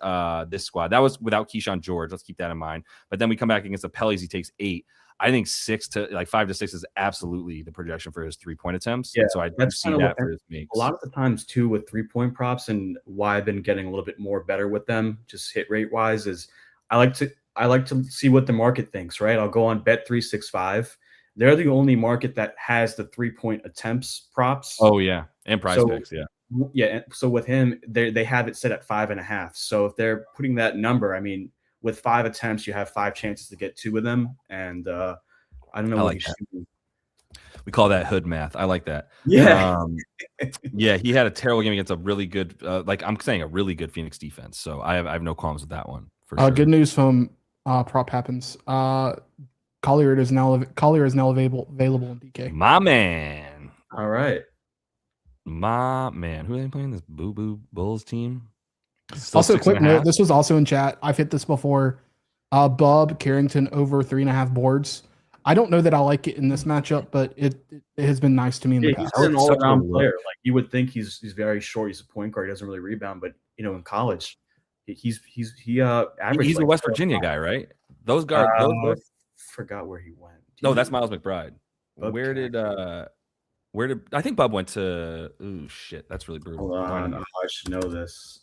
this squad. That was without Keyshawn George. Let's keep that in mind. But then we come back against the Pellies. He takes 8. I think 5 to 6 is absolutely the projection for his 3-point attempts. Yeah, and so I do see that for his makes. A lot of the times too with 3-point props, and why I've been getting a little bit more better with them, just hit rate wise, is I like to see what the market thinks. Right, I'll go on Bet365. They're the only market that has the 3-point attempts props. Oh yeah, and prize picks. Yeah. Yeah. So with him, they have it set at 5.5. So if they're putting that number, I mean, with 5 attempts, you have 5 chances to get 2 of them. And I don't know. We call that hood math. I like that. Yeah. Yeah. He had a terrible game against a really good, I'm saying a really good Phoenix defense. So I have no qualms with that one. For sure. Good news from Prop Happens. Collier is now available in DK. My man. All right. My man. Who are they playing? This Boo Boo Bulls team? Also, quick note, this was also in chat. I've hit this before. Bub Carrington over 3.5 boards. I don't know that I like it in this matchup, but it has been nice to me in the past. He's an all-around player. You would think he's very short. He's a point guard. He doesn't really rebound, but in college, he averaged. He's a West Virginia guy, right? Those guys. Forgot where he went. No, that's Miles McBride. Where did I think Bub went to? Ooh, shit, that's really brutal. Hold on, I should know this.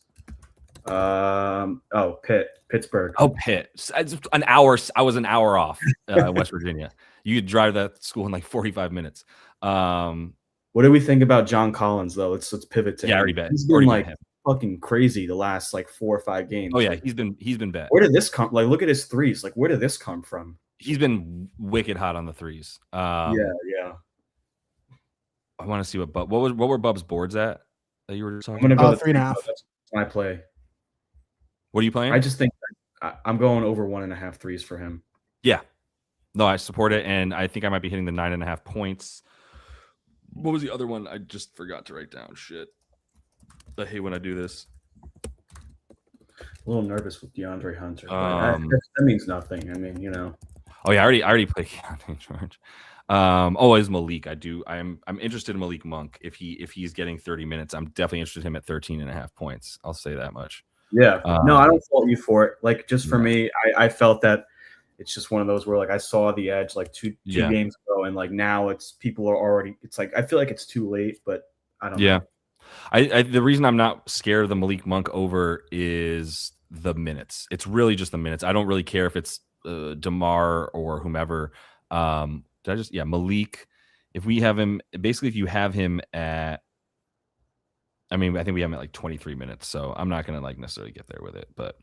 Pittsburgh. Oh, Pitt. An hour. I was an hour off West Virginia. You could drive that school in 45 minutes. What do we think about John Collins though? Let's pivot to him. I already bet. He's been fucking crazy the last 4 or 5 games. Oh yeah, he's been bet. Where did this come? Look at his threes. Where did this come from? He's been wicked hot on the threes. Yeah. I want to see what were Bub's boards at that you were talking about? I'm gonna go 3.5. That's my play. What are you playing? I just think I'm going over 1.5 threes for him. Yeah. No, I support it, and I think I might be hitting the 9.5 points. What was the other one? I just forgot to write down. Shit. I hate when I do this. A little nervous with DeAndre Hunter. That means nothing. I mean, Oh yeah, I already played DeAndre George. Is Malik. I'm interested in Malik Monk. If he's getting 30 minutes, I'm definitely interested in him at 13.5 points. I'll say that much. Yeah. No, I don't fault you for it. Like, just for me, I felt that it's just one of those where like I saw the edge like two games ago, and like now people are already. It's like I feel like it's too late, but I don't know. The reason I'm not scared of the Malik Monk over is the minutes. It's really just the minutes. I don't really care if it's DeMar or whomever. Malik. If we have him, basically, if you have him at, I think we have him at like 23 minutes. So I'm not going to like necessarily get there with it, but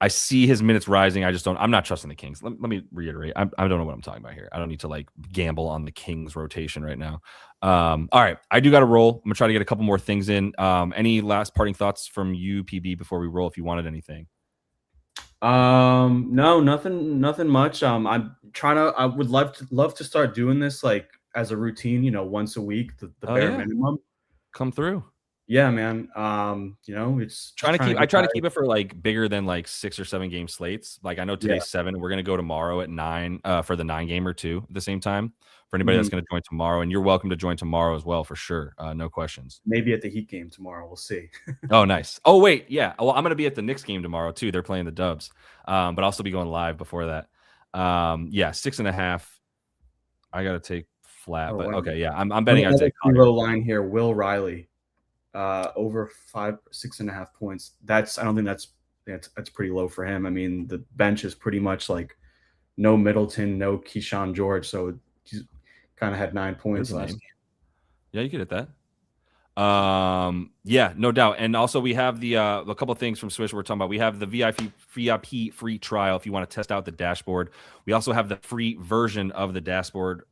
I see his minutes rising. I'm not trusting the Kings. Let me reiterate. I don't know what I'm talking about here. I don't need to like gamble on the Kings rotation right now. All right. I do got to roll. I'm gonna try to get a couple more things in. Any last parting thoughts from you, PB, before we roll, if you wanted anything? No, nothing much. I would love to start doing this like as a routine, once a week, the bare minimum. Come through. Yeah, man. It's I try to keep it for like bigger than like 6 or 7 game slates. Like I know today's 7. We're gonna go tomorrow at 9 for the 9 gamer too at the same time. For anybody that's gonna join tomorrow, and you're welcome to join tomorrow as well for sure. No questions. Maybe at the Heat game tomorrow. We'll see. Oh, nice. Oh, wait, yeah. Well, I'm gonna be at the Knicks game tomorrow too. They're playing the Dubs, but I'll still be going live before that. 6.5. I gotta take flat, but okay, yeah. I'm betting. I take low line here. Will Riley. Over 6.5 points. I don't think that's pretty low for him. I mean, the bench is pretty much like no Middleton, no Keyshawn George, so he's kind of had 9 points last game. Yeah, you could hit that. Yeah, no doubt. And also we have the a couple of things from Swish we're talking about. We have the VIP free trial if you want to test out the dashboard. We also have the free version of the dashboard,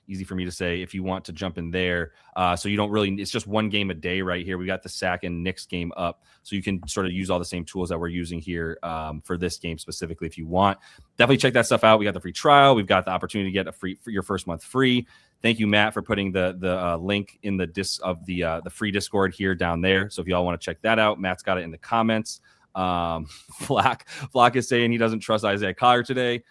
easy for me to say, if you want to jump in there. So you don't really, it's just one game a day right here. We got the Sack and Knicks game up, so you can sort of use all the same tools that we're using here for this game specifically if you want. Definitely check that stuff out. We got the free trial. We've got the opportunity to get a free for your first month free. Thank you, Matt, for putting the link in the free Discord here down there. So if y'all want to check that out, Matt's got it in the comments. Flock is saying he doesn't trust Isaiah Collier today.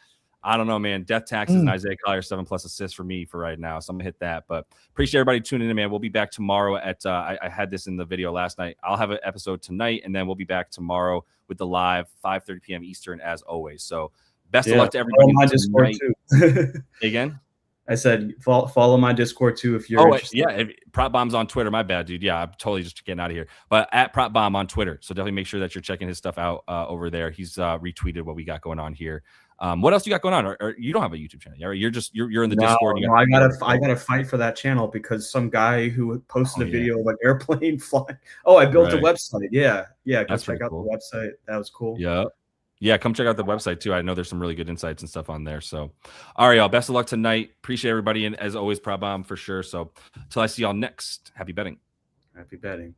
I don't know, man. Death taxes and Isaiah Collier 7+ assists for me for right now. So I'm gonna hit that. But appreciate everybody tuning in, man. We'll be back tomorrow at I had this in the video last night. I'll have an episode tonight, and then we'll be back tomorrow with the live 5:30 p.m. Eastern as always. So best of luck to everybody. Follow my Discord too. Again? I said follow my Discord too if you're interested. Yeah, Prop Bomb's on Twitter. My bad, dude. Yeah, I'm totally just getting out of here. But at Prop Bomb on Twitter. So definitely make sure that you're checking his stuff out over there. He's retweeted what we got going on here. What else you got going on? Or you don't have a YouTube channel? You're in the Discord. No, I gotta fight for that channel because some guy who posted a video of an airplane flying. Oh, I built a website. Yeah. Go check out the website. That was cool. Yeah, come check out the website too. I know there's some really good insights and stuff on there. So, all right, y'all. Best of luck tonight. Appreciate everybody, and as always, Prop Bomb for sure. So, till I see y'all next. Happy betting. Happy betting.